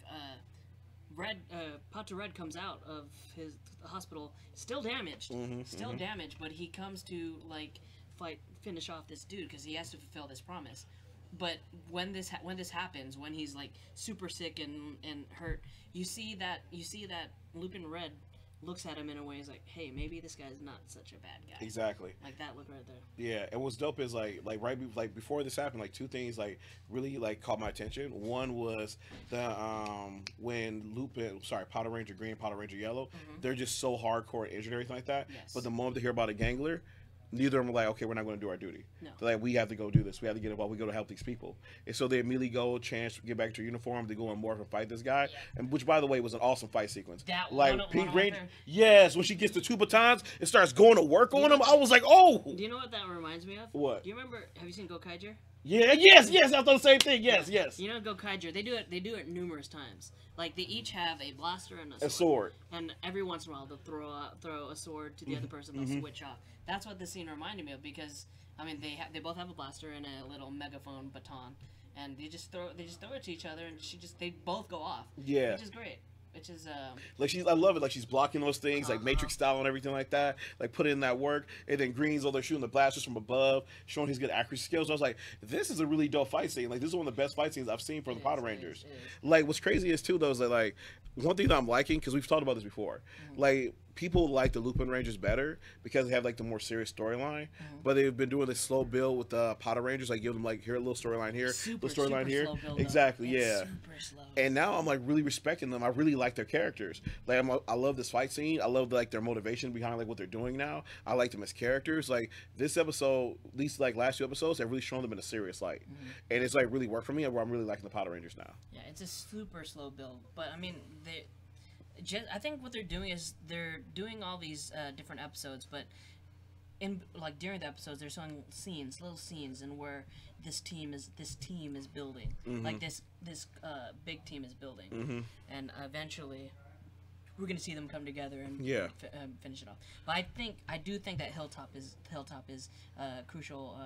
Red comes out of his hospital, still damaged, damaged, but he comes to like finish off this dude because he has to fulfill this promise. But when this happens, when he's like super sick and hurt, you see that Lupin Red looks at him in a way he's like, hey, maybe this guy's not such a bad guy. Exactly. Like that look right there. Yeah, and what's dope is like before this happened, like two things like really like caught my attention. One was the when Patranger Green, Patranger Yellow, they're just so hardcore injured and everything like that. Yes. But the moment they hear about a gangler, neither of them are like, okay, we're not going to do our duty. No. They're like, we have to go do this. We have to get involved. We go to help these people. And so they immediately go, get back to uniform. They go and morph and fight this guy. Yeah. And which, by the way, was an awesome fight sequence. That like Pink Ranger. Yes, when she gets the two batons and starts going to work on him, I was like, oh. Do you know what that reminds me of? What? Do you remember? Have you seen Gokaiger? Yeah. Yes. I thought the same thing. Yes. You know Gokaiger? They do it numerous times. Like they each have a blaster and a sword. And every once in a while they'll throw a sword to the other person. They'll switch off. That's what the scene reminded me of because I mean they both have a blaster and a little megaphone baton, and they just throw it to each other, and they both go off. Yeah. Which is great. Which is like I love it. Like she's blocking those things, like Matrix style and everything like that. Like put in that work, and then Green's they're shooting the blasters from above, showing his good accuracy skills. I was like, this is a really dope fight scene. Like this is one of the best fight scenes I've seen from the Patrangers. Like what's crazy is too though is that like one thing that I'm liking because we've talked about this before, like. People like the Lupin Rangers better because they have like the more serious storyline, but they've been doing this slow build with the Patrangers, like give them like here a little storyline here, little storyline here, exactly, yeah. And now I'm like really respecting them. I really like their characters. Like I love this fight scene. I love like their motivation behind like what they're doing now. I like them as characters. Like this episode, at least like last 2 episodes, have really shown them in a serious light, and it's like really worked for me. And I'm really liking the Patrangers now. Yeah, it's a super slow build, but I mean I think what they're doing is they're doing all these different episodes, but during the episodes they're showing little scenes, and where this team is building, like this big team is building, and eventually we're gonna see them come together and finish it off. But I do think that Hilltop is a crucial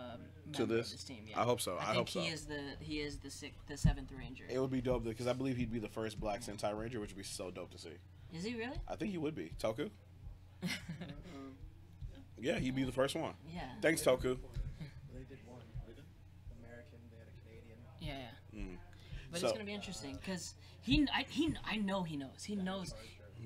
member of this team. Yeah. I hope so. I hope so. He is the 7th Ranger. It would be dope because I believe he'd be the first Black Sentai Ranger, which would be so dope to see. Is he really? I think he would be. Toku? Yeah, he'd be the first one. Yeah. Thanks, Toku. They did one. American, they had a Canadian. Yeah. But it's gonna be interesting because I know he knows. He knows.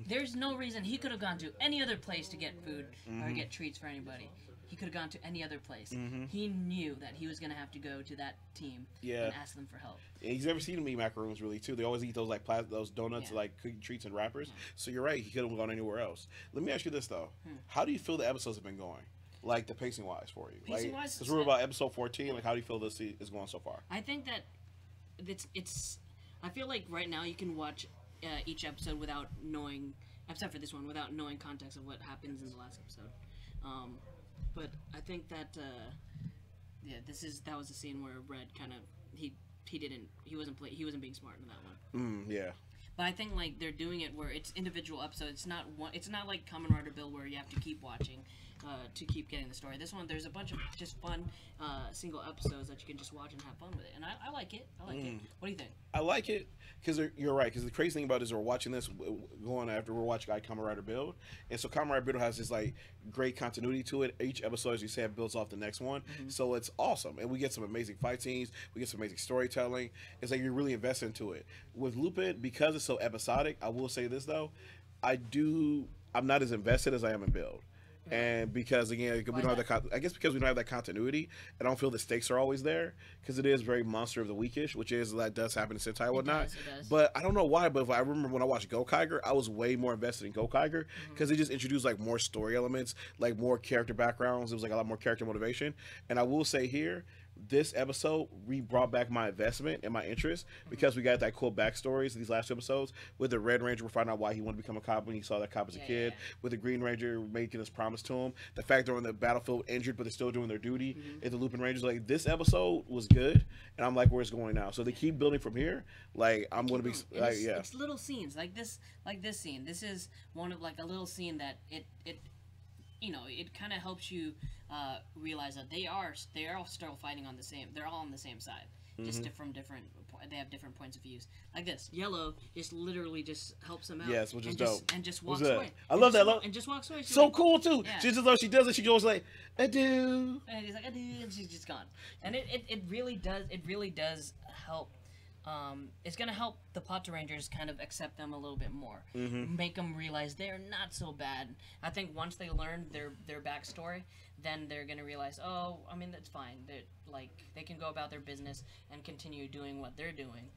There's no reason he could have gone to any other place to get food or get treats for anybody. He could have gone to any other place. He knew that he was gonna have to go to that team and ask them for help. Yeah, he's never seen them eat macaroons really too. They always eat those like those donuts, like cookie treats and wrappers. So you're right. He could have gone anywhere else. Let me ask you this though: how do you feel the episodes have been going? Like the pacing wise for you? Pacing wise, because we're about episode 14. Like, how do you feel this is going so far? I think that it's. I feel like right now you can watch each episode without knowing, except for this one, without knowing context of what happens in the last episode. But I think that that was a scene where Red kind of he wasn't being smart in that one. Yeah. But I think like they're doing it where it's individual episodes. It's not like Kamen Rider Bill where you have to keep watching to keep getting the story. This one, there's a bunch of just fun single episodes that you can just watch and have fun with it. And I like it. I like it. What do you think? I like it because you're right. Because the crazy thing about it is we're watching this going after we're watching Kamen Rider Build, and so Kamen Rider Build has this like great continuity to it. Each episode, as you said, builds off the next one, so it's awesome. And we get some amazing fight scenes. We get some amazing storytelling. It's like you're really invested into it. With Lupin, because it's so episodic, I will say this though, I'm not as invested as I am in Build. And because again, we don't have I guess because we don't have that continuity, I don't feel the stakes are always there because it is very Monster of the Weekish, which is that does happen in Sentai and whatnot. It does. But I don't know why. But if I remember when I watched Gokaiger, I was way more invested in Gokaiger because they just introduced like more story elements, like more character backgrounds. It was like a lot more character motivation. And I will say here, this episode brought back my investment and my interest because we got that cool backstories in these last 2 episodes. With the Red Ranger, we're finding out why he wanted to become a cop when he saw that cop as a kid. With the Green Ranger making his promise to him, the fact they're on the battlefield injured but they're still doing their duty. And the Lupinrangers, like this episode was good, and I'm like, where's it going now? So they keep building from here. Like I'm going to be like, it's little scenes like this scene. This is one of like a little scene that it kind of helps you realize that they are still fighting on the same. They're all on the same side, just different. They have different points of views. Like this, Yellow just literally just helps them out. Yes, which is dope. And just walks away. I love that. And just walks away. She's so like, cool too. Yeah. She's just though she does it, she goes like, adieu. And he's like, adieu, and she's just gone. And it really does help. It's gonna help the Patrangers kind of accept them a little bit more, make them realize they're not so bad. I think once they learn their backstory, then they're gonna realize, oh, I mean that's fine. They they can go about their business and continue doing what they're doing.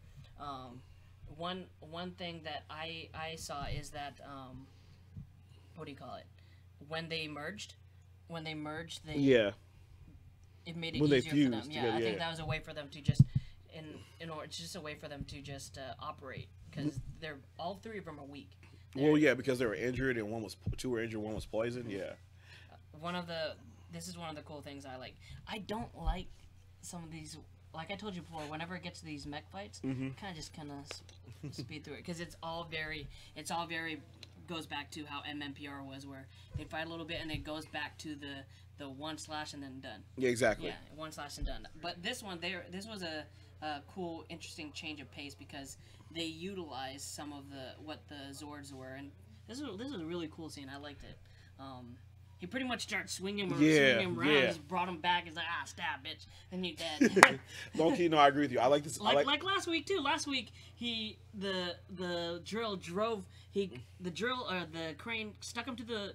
One thing that I saw is that what do you call it? When they merged, they it made it easier for them. Yeah, I think that was a way for them to just. It's just a way for them to just operate because all 3 of them are weak. Well, yeah, because they were injured and 2 were injured, 1 was poisoned. Yeah. This is one of the cool things I like. I don't like some of these. Like I told you before, whenever it gets to these mech fights, kind of speed through it because it's all very goes back to how MMPR was, where they fight a little bit and it goes back to the 1 slash and then done. Yeah, exactly. Yeah, 1 slash and done. But this one, this was a cool, interesting change of pace because they utilized some of what the Zords were, and this is a really cool scene. I liked it. He pretty much starts swinging him around. Just brought him back. He's like, stab, bitch, and you're dead. Low key, no, I agree with you. I like this. Like last week too. Last week the drill drove the crane stuck him to the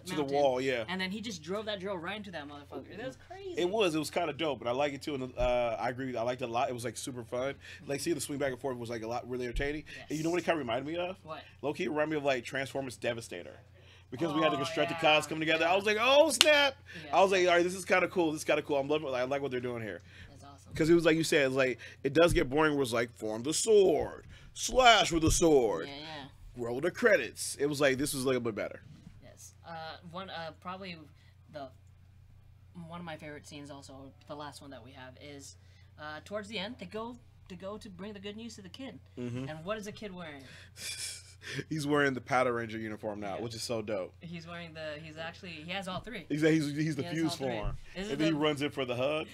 mountain, wall, yeah. And then he just drove that drill right into that motherfucker. That was crazy. It was kind of dope, but I like it too. And I agree with you. I liked it a lot. It was like super fun. Like seeing the swing back and forth was like a lot really entertaining. Yes. And you know what it kind of reminded me of? What? Low key, it reminded me of like Transformers Devastator. Because we had the Constructicons coming together. I was like, oh, snap. I was like, all right, this is kind of cool. This is kind of cool. I'm loving it. I like what they're doing here. That's awesome. Because it was like you said, it's like, it does get boring where it's like, form the sword, slash with the sword, roll the credits. It was like, this was a little bit better. Yes. Probably one of my favorite scenes also, the last one that we have, is towards the end, they go to bring the good news to the kid. And what is the kid wearing? He's wearing the Patranger uniform now, which is so dope. He's wearing he has all 3. He's the fuse form. And then he runs in for the hug.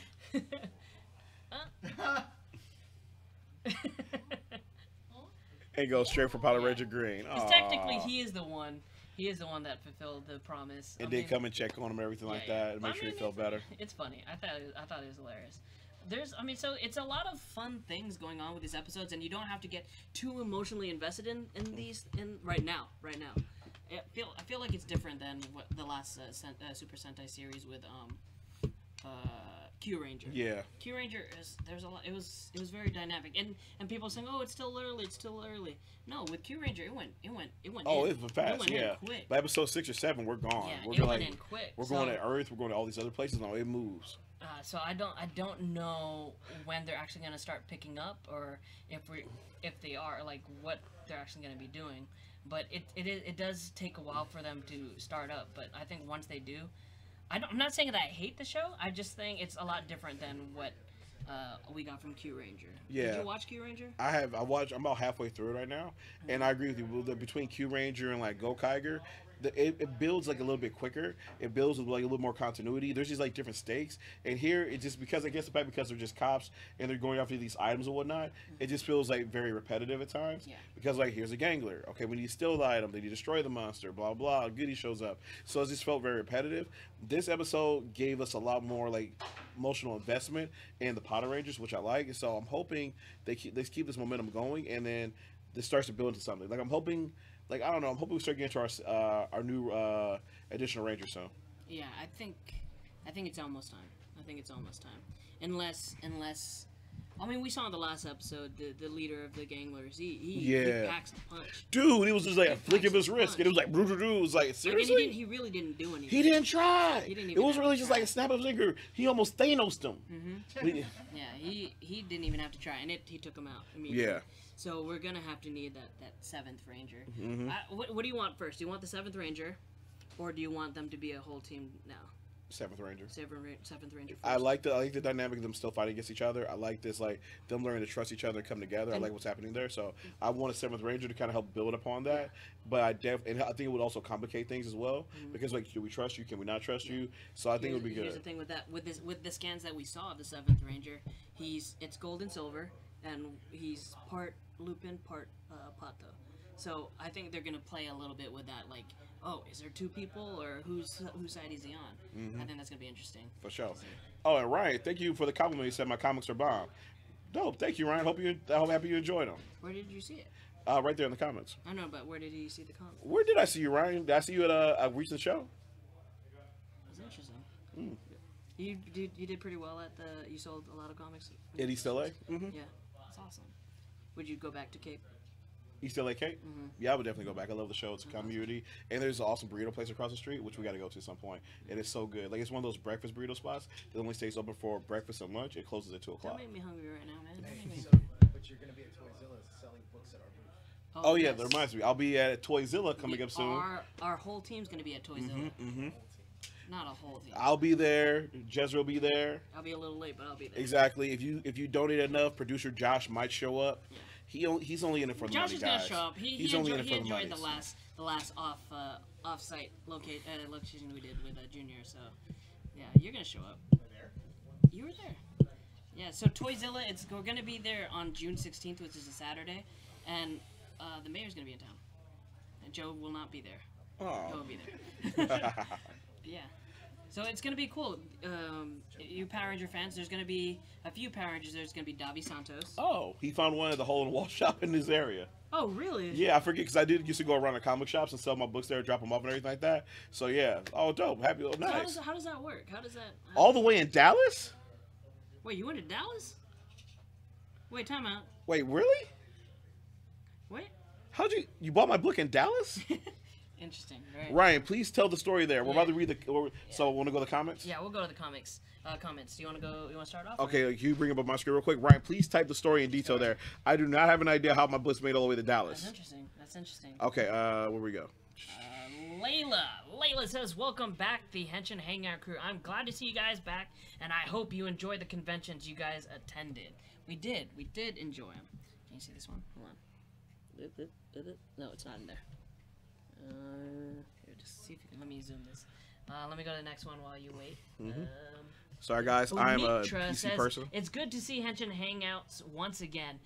And goes straight for Patranger Green. Because technically he is the one that fulfilled the promise. And did come and check on him and everything like that and make sure he felt better. It's funny. I thought it was hilarious. So it's a lot of fun things going on with these episodes, and you don't have to get too emotionally invested in these right now. I feel like it's different than what the last Super Sentai series with Q Ranger. Yeah. Q Ranger there's a lot. It was very dynamic, and people saying, oh, it's still early. No, with Q Ranger it went. Oh, in. it was fast. It went in quick. By episode 6 or 7, we're gone. Yeah, we're went in quick. We're going to Earth. We're going to all these other places. No, it moves. So I don't know when they're actually gonna start picking up, or if they are, like, what they're actually gonna be doing. But it does take a while for them to start up. But I think once they do, I'm not saying that I hate the show. I just think it's a lot different than what we got from Q Ranger. Yeah. Did you watch Q Ranger? I have. I'm about halfway through it right now, and I agree with you. Between Q Ranger and like Go Kiger, it builds like a little bit quicker. It builds with like a little more continuity. There's just like different stakes, and here it just because they're just cops and they're going after these items and whatnot. It just feels like very repetitive at times. Yeah. Because like here's a gangler. Okay, we need to steal the item. They need to destroy the monster. Blah blah. Goody shows up. So it just felt very repetitive. This episode gave us a lot more like emotional investment in the Patrangers, which I like. So I'm hoping they keep this momentum going, and then this starts to build into something. Like I'm hoping. Like, I don't know, I'm hoping we start getting to our new additional Ranger soon. Yeah, I think it's almost time. Unless I mean, we saw in the last episode the leader of the ganglers. He packs a punch. Dude, it was just like a flick of his wrist, and it was like, it was like, seriously? He really didn't do anything. He didn't try. It was really just like a snap of his finger. He almost Thanos'd him. Mm-hmm. Yeah, he didn't even have to try, and he took him out immediately. Yeah. So we're gonna have to need that 7th Ranger. Mm-hmm. What do you want first? Do you want the 7th Ranger, or do you want them to be a whole team now? 7th Ranger. 7th Ranger. First. I like the dynamic of them still fighting against each other. I like this, like them learning to trust each other and come together. I like what's happening there. So I want a 7th Ranger to kind of help build upon that. But I think it would also complicate things as well, because like, do we trust you? Can we not trust you? So I think it would be good. Here's the thing with that, with the scans that we saw of the 7th Ranger, it's gold and silver, and he's part Lupin, part Pato. So I think they're gonna play a little bit with that, like, oh, is there 2 people, or whose side is he on? I think that's gonna be interesting. For sure. Oh, and Ryan, thank you for the compliment. You said my comics are bomb. Dope. Thank you, Ryan. I'm happy you enjoyed them. Where did you see it? Right there in the comments. I know, but where did you see the comments? Where did I see you, Ryan? Did I see you at a recent show? That's interesting. You did pretty well at you sold a lot of comics. At East LA? Mm-hmm. Yeah, that's awesome. Would you go back to Cape? East LA Cape? Mm-hmm. Yeah, I would definitely go back. I love the show. It's a community. And there's an awesome burrito place across the street, which we got to go to at some point. And it's so good. Like, it's one of those breakfast burrito spots that only stays open for breakfast and lunch. It closes at 2 o'clock. That made me hungry right now, man. But you're going to be at Toyzilla selling books at our booth. Oh, yeah, that reminds me. I'll be at Toyzilla coming up soon. Our whole team's going to be at Toyzilla. Not a whole team. I'll be there. Jezzer will be there. I'll be a little late, but I'll be there. Exactly. If you donate enough, producer Josh might show up. Yeah. He's only in it for the money, guys. Josh is gonna show up. He enjoyed the last off-site location we did with Junior. So yeah, you're gonna show up. You were there. Yeah. So Toyzilla, we're gonna be there on June 16th, which is a Saturday, and the mayor's gonna be in town. And Joe will not be there. Oh. Joe will be there. Yeah. So it's going to be cool. You Power Ranger fans, there's going to be a few Power Rangers. There's going to be Davi Santos. Oh, he found one at the hole-in-the-wall shop in his area. Oh, really? Yeah, I forget, because I used to go around the comic shops and sell my books there, drop them off and everything like that. So, yeah. Oh, dope. Happy. Oh, nice. So how does that work? All the way in Dallas? Wait, you went to Dallas? Wait, time out. Wait, really? Wait. How'd you bought my book in Dallas? Interesting, right? Ryan, please tell the story there. We're about to read so want to go to the comments? Yeah, we'll go to the comments. Comments. Do you want to go? You want to start off? Okay, can you bring up my screen real quick? Ryan, please type the story in detail there. I do not have an idea how my book's made all the way to Dallas. That's interesting. Okay, where we go? Layla says, welcome back, the Henshin Hangout crew. I'm glad to see you guys back, and I hope you enjoyed the conventions you guys attended. We did enjoy them. Can you see this one? Hold on. No, it's not in there. Here, just see if you can. Let me zoom this. Let me go to the next one while you wait. Sorry, guys. I'm a PC person. It's good to see Henshin Hangouts once again.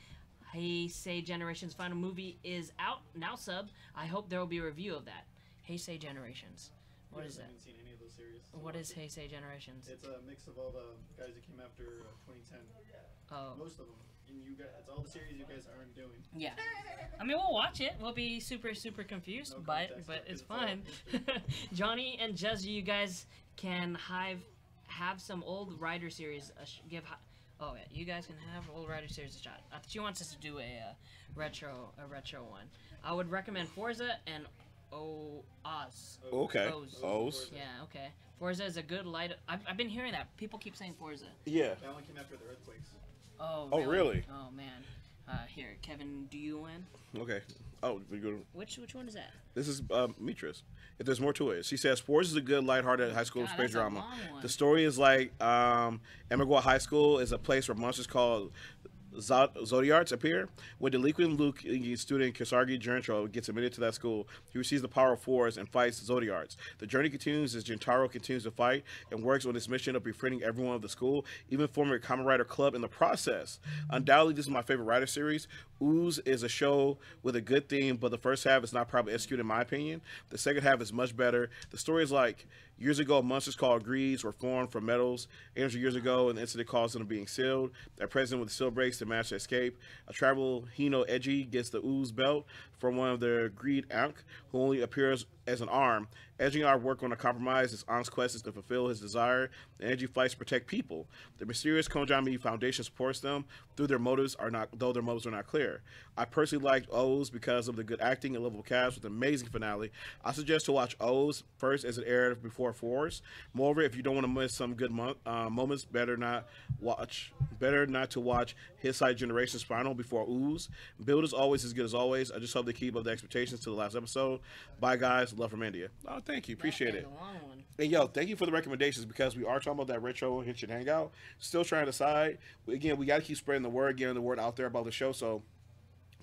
Heisei Generations' final movie is out now. Sub. I hope there will be a review of that. Heisei Generations. What is that? I haven't seen any of those series. What is Heisei Generations? It's a mix of all the guys that came after 2010. Oh. Most of them. And you guys, it's all the series you guys aren't doing. Yeah. I mean, we'll watch it. We'll be super confused, No but context, it's fun. Johnny and Jezzer, you guys can have some old Rider series. Oh yeah, you guys can have old Rider series a shot. I thought she wants us to do a retro one. I would recommend Forza and Oz. Okay. Oz. Yeah, okay. Forza is a good light. I've been hearing that. People keep saying Forza. Yeah. That one came after the earthquakes. Oh, really? Oh, really? Oh, man. Here, Kevin, do you win? Okay. Oh, we go. Which one is that? This is Mitras. If there's more to it, she says Forza is a good, lighthearted high school space drama. The story is like Emigua High School is a place where monsters called Zodiarts appear. When delinquent Luke student Kisargi Jerncho gets admitted to that school, he receives the power of Force and fights Zodiarts. The journey continues as Gentaro continues to fight and works on his mission of befriending everyone of the school, even forming a Kamen Rider club in the process. Undoubtedly, this is my favorite Rider series. Ooze is a show with a good theme, but the first half is not properly executed in my opinion. The second half is much better. The story is like years ago, monsters called Greeds were formed from metals. 800 years ago, an incident caused them being sealed. Their president with the seal breaks to manage to escape. A tribal Hino Edgy gets the Ooze belt from one of their Greed Ankh, who only appears as an arm. Edgy and I work on a compromise. His Ank's quest is to fulfill his desire. The Edgy fights to protect people. The mysterious Konjami Foundation supports them, though their motives are not clear. I personally liked O's because of the good acting and level of cast with an amazing finale. I suggest to watch O's first as it aired before Force. Moreover, if you don't want to miss some good moments, better not to watch His Side Generations Final before Ooze. Build is always as good as always. I just hope they keep up the expectations to the last episode. Bye guys, love from India. Oh, thank you, appreciate it. And yo, thank you for the recommendations because we are talking about that retro Henshin Hangout. Still trying to decide. Again, we got to keep spreading the word, getting the word out there about the show. So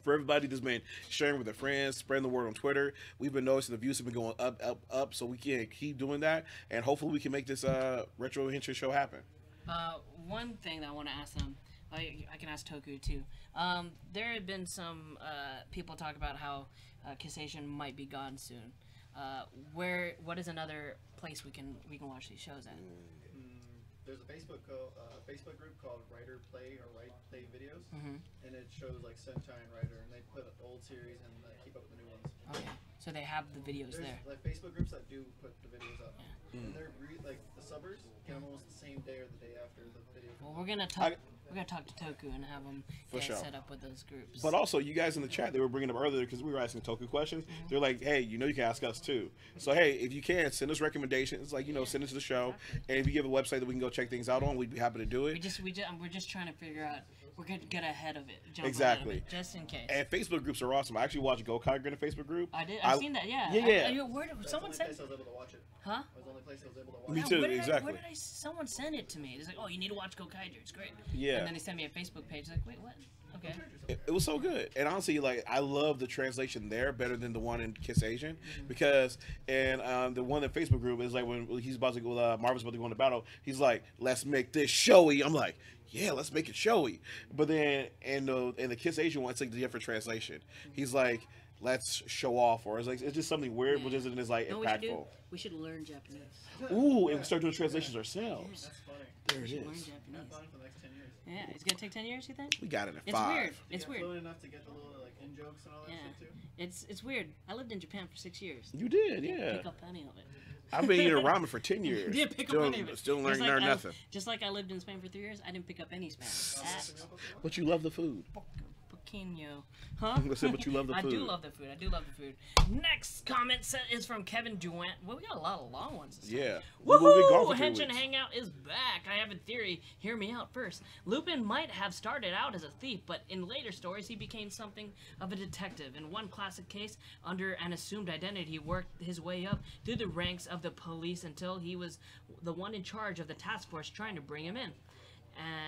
for everybody that's been sharing with their friends, spreading the word on Twitter, we've been noticing the views have been going up. So we can keep doing that, and hopefully we can make this retro Henshin show happen. One thing that I want to ask them, I can ask Toku too. There have been some people talk about how Kisation might be gone soon. What is another place we can watch these shows at? There's a Facebook group called Writer Play or Write Play Videos, and it shows like Sentai and Writer, and they put old series and keep up with the new ones. Okay, so they have the videos There's there. Like Facebook groups that do put the videos up, and they're like the subbers get them almost the same day or the day after the video. Well, we're gonna talk to Toku and have him set up with those groups. But also, you guys in the chat, they were bringing up earlier because we were asking Toku questions. They're like, hey, you know, you can ask us too. So hey, if you can, send us recommendations, like send it to the show, and if you give a website that we can go check things out on, we'd be happy to do it. We're just trying to figure out. We're gonna get ahead of it. Exactly. Ahead of it, just in case. And Facebook groups are awesome. I actually watched Gokai in a Facebook group. I did. I've seen that. Yeah. Someone sent. I was able to watch it. Huh? It was the only place I was able to watch Me it. too. Exactly. Someone sent it to me. It's like, oh, you need to watch Gokaiger. It's great. Yeah. And then they sent me a Facebook page. Like, wait, what? Okay. It was so good, and honestly, like I love the translation there better than the one in Kiss Asian because the one in Facebook group is like when he's about to go, Marvel's about to go into battle. He's like, "Let's make this showy." I'm like, "Yeah, let's make it showy." But then in the Kiss Asian one, it's like the different translation. He's like, let's show off, or it's just something weird, which isn't as like impactful. We should learn Japanese. Ooh, and we start doing translations ourselves. That's funny. There it is. Learn Japanese. Have fun for the next 10 years. Yeah, it's gonna take 10 years. You think? We got it at 5. It's weird. It's weird. Fluent enough to get the little like in jokes and all that shit too. It's weird. I lived in Japan for 6 years. You did, Didn't pick up any of it. I've been eating ramen for 10 years. Didn't pick up any of it. Still learn nothing. Just like I lived in Spain for 3 years, I didn't pick up any Spanish. But you love the food. Poquinho. Huh? I said, but you love the food. I do love the food. I do love the food. Next comment is from Kevin Duant. Well, we got a lot of long ones this time. Yeah. Woohoo! Henshin Hangout is back. I have a theory. Hear me out first. Lupin might have started out as a thief, but in later stories he became something of a detective. In one classic case, under an assumed identity, he worked his way up through the ranks of the police until he was the one in charge of the task force trying to bring him in.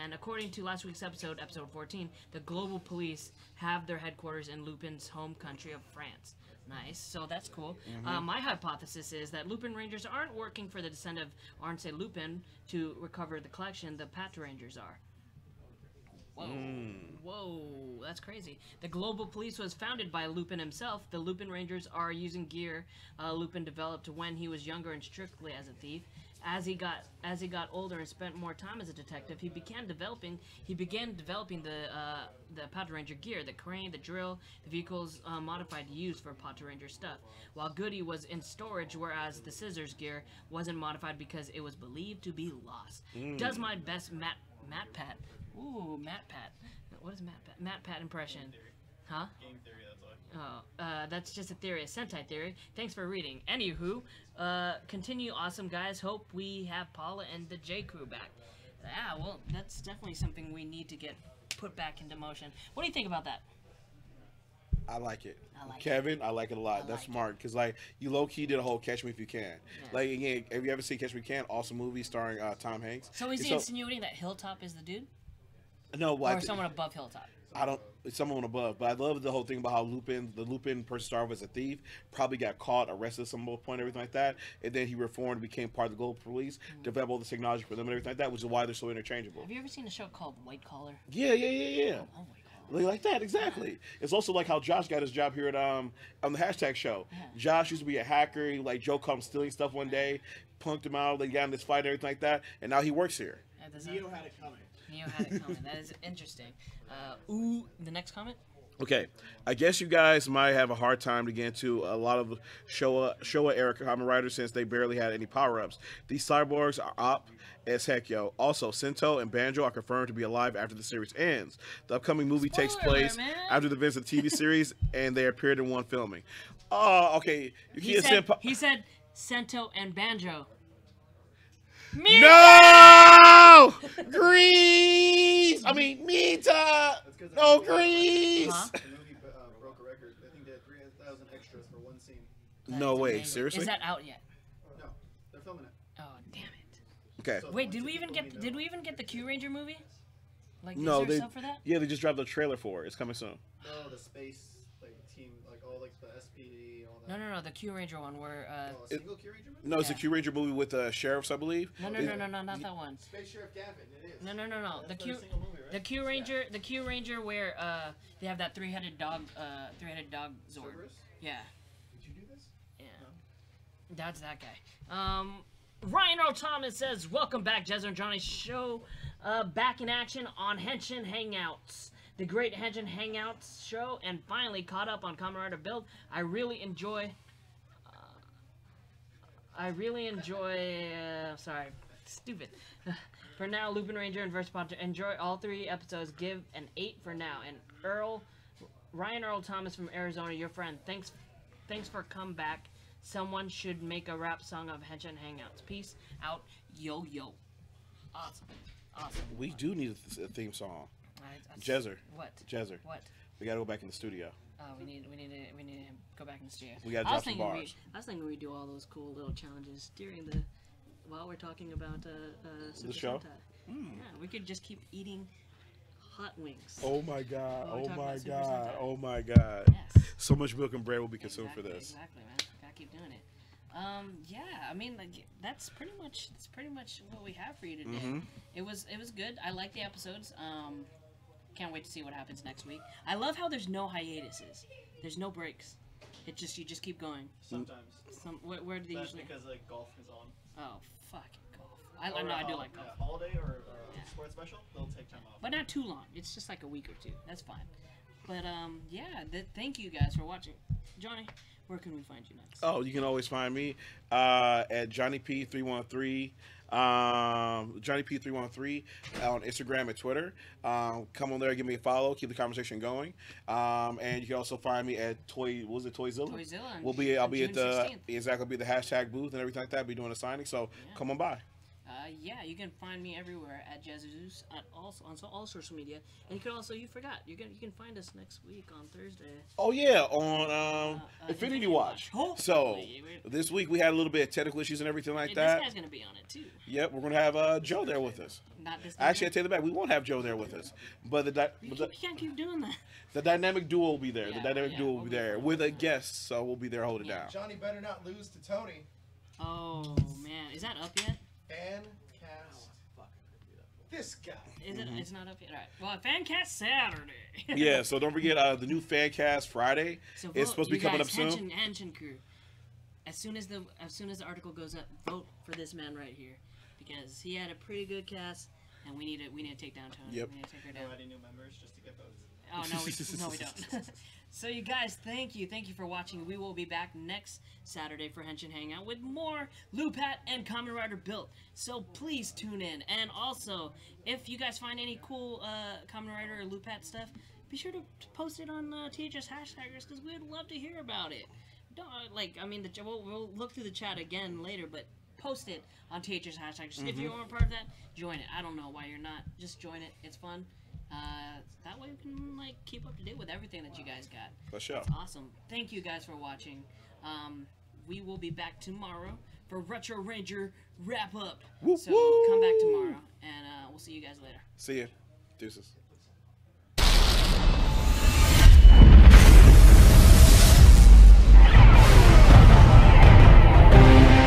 And according to last week's episode 14, the global police have their headquarters in Lupin's home country of France. Nice, so that's cool. My hypothesis is that Lupinrangers aren't working for the descendant of Arsène Lupin to recover the collection, the Patrangers are. Whoa. Whoa, that's crazy. The Global Police was founded by Lupin himself. The Lupinrangers are using gear Lupin developed when he was younger and strictly as a thief. As he got older and spent more time as a detective, he began developing the Patranger gear, the crane, the drill, the vehicles modified to use for Patranger stuff. While Goody was in storage, whereas the scissors gear wasn't modified because it was believed to be lost. Does my best Matt Pat. Ooh, Matt Pat. What is Matt Pat? Matt Pat impression. Huh? Game theory, that's all. Oh, that's just a theory, a Sentai theory. Thanks for reading. Anywho, continue, awesome guys. Hope we have Paula and the J Crew back. Yeah, well, that's definitely something we need to get put back into motion. What do you think about that? I like it. I like Kevin, I like it a lot. That's smart. Because, like, you low-key did a whole Catch Me If You Can. Yeah. Like, again, have you ever seen Catch Me If You Can? Awesome movie starring Tom Hanks. So is he insinuating that Hilltop is the dude? No, or someone above Hilltop? I don't. Someone above, but I love the whole thing about how the Lupin person started as a thief, probably got caught, arrested at some point, everything like that, and then he reformed, became part of the Global Police, developed all the technology for them and everything like that, which is why they're so interchangeable. Have you ever seen a show called White Collar? Yeah. Oh, Like that, exactly. It's also like how Josh got his job here at on the hashtag show. Yeah. Josh used to be a hacker. Like Joe caught him stealing stuff one day, punked him out. They got in this fight and everything like that, and now he works here. Neo had it coming. Neo had it coming. That is interesting. The next comment. Okay, I guess you guys might have a hard time to get into a lot of Showa era Kamen Riders since they barely had any power-ups. These cyborgs are op as heck, yo. Also, Sento and Banjo are confirmed to be alive after the series ends. The upcoming movie takes place after the events of the TV series, and they appeared in one filming. Oh, okay. He said Sento and Banjo. No! Grease! I mean, Mita! No, Grease! The movie broke a record. I think they had 3,000 extras for one scene. No way, seriously? Is that out yet? No, they're filming it. Oh, damn it. Okay. So wait, did we even get the Q Ranger movie? Like, no, is there stuff for that? Yeah, they just dropped the trailer for it. It's coming soon. Oh, the space team, like all like the SPD, all that. No, the Q Ranger one where a single Q Ranger movie? No, it's a Q Ranger movie with sheriffs, I believe. No, not that one. Space Sheriff Gavin, it is. No. The Q Ranger, the Q Ranger where they have that three-headed dog Zord. Cerberus? Yeah. Did you do this? Yeah. That's that guy. Ryan Earl Thomas says, "Welcome back, Jezzer and Johnny show, back in action on Henshin Hangouts." The great Henshin Hangouts show, and finally caught up on Kamen Rider Build. I really enjoy. Sorry, stupid. For now, Lupinranger and Versapon. Enjoy all 3 episodes. Give an 8 for now. And Ryan Earl Thomas from Arizona, your friend. Thanks for come back. Someone should make a rap song of Henshin Hangouts. Peace out, yo. Awesome. We do need a theme song. Jezzer. What? Jezzer. What? We gotta go back in the studio. Oh, we need to go back in the studio. We gotta drop some bars. I was thinking we do all those cool little challenges while we're talking about Super the show. Sentai. Yeah, we could just keep eating hot wings. Oh my god! Oh my god! Oh my god! Yes. So much milk and bread will be consumed for this. Exactly, man. Gotta keep doing it. Yeah, I mean, like, that's pretty much what we have for you today. Mm-hmm. It was good. I like the episodes. Can't wait to see what happens next week. I love how there's no hiatuses. There's no breaks. You just keep going. Sometimes. Where do they That's usually? because like golf is on. Oh, fuck golf. I do like golf. Holiday or sports special, they'll take time off. But not too long. It's just like a week or 2. That's fine. But thank you guys for watching. Johnny, where can we find you next? Oh, you can always find me at Johnny P313. Johnny P313 on Instagram and Twitter. Come on there, give me a follow, keep the conversation going. And you can also find me at Toyzilla. Toyzilla. I'll be at the hashtag booth and everything like that. Be doing a signing, so come on by. You can find me everywhere at Jazzus on all social media, and you can find us next week on Thursday. Oh yeah, on Infinity Watch. So this week we had a little bit of technical issues and everything like that. This guy's gonna be on it too. Yep, we're gonna have Joe there with us. Not this. Actually, I take it back. We won't have Joe there with us, but you can't keep doing that. The dynamic duo will be there. Yeah, the dynamic duo will be there with a guest, so we'll be there holding down. Johnny better not lose to Tony. Oh man, is that up yet? Fan cast. This guy. Is it? It's not up yet. All right. Well, Fancast Saturday. Yeah. So don't forget the new Fancast Friday. So it's supposed to be coming up soon. Henshin crew. As soon as the article goes up, vote for this man right here, because he had a pretty good cast, and we need to take down Tony. Yep. We need to take her down. Any new members just to get voted. Oh no, we don't. So you guys, thank you for watching. We will be back next Saturday for Henshin Hangout with more Lupat and Kamen Rider built. So please tune in. And also, if you guys find any cool Kamen Rider or Lupat stuff, be sure to post it on THS hashtaggers, because we'd love to hear about it. Don't we'll look through the chat again later, but post it on THS hashtaggers. If you aren't part of that, join it. I don't know why you're not. Just join it. It's fun. That way we can keep up to date with everything that you guys got. For sure. That's awesome. Thank you guys for watching. We will be back tomorrow for Retro Ranger wrap up. So come back tomorrow, and we'll see you guys later. See ya. Deuces.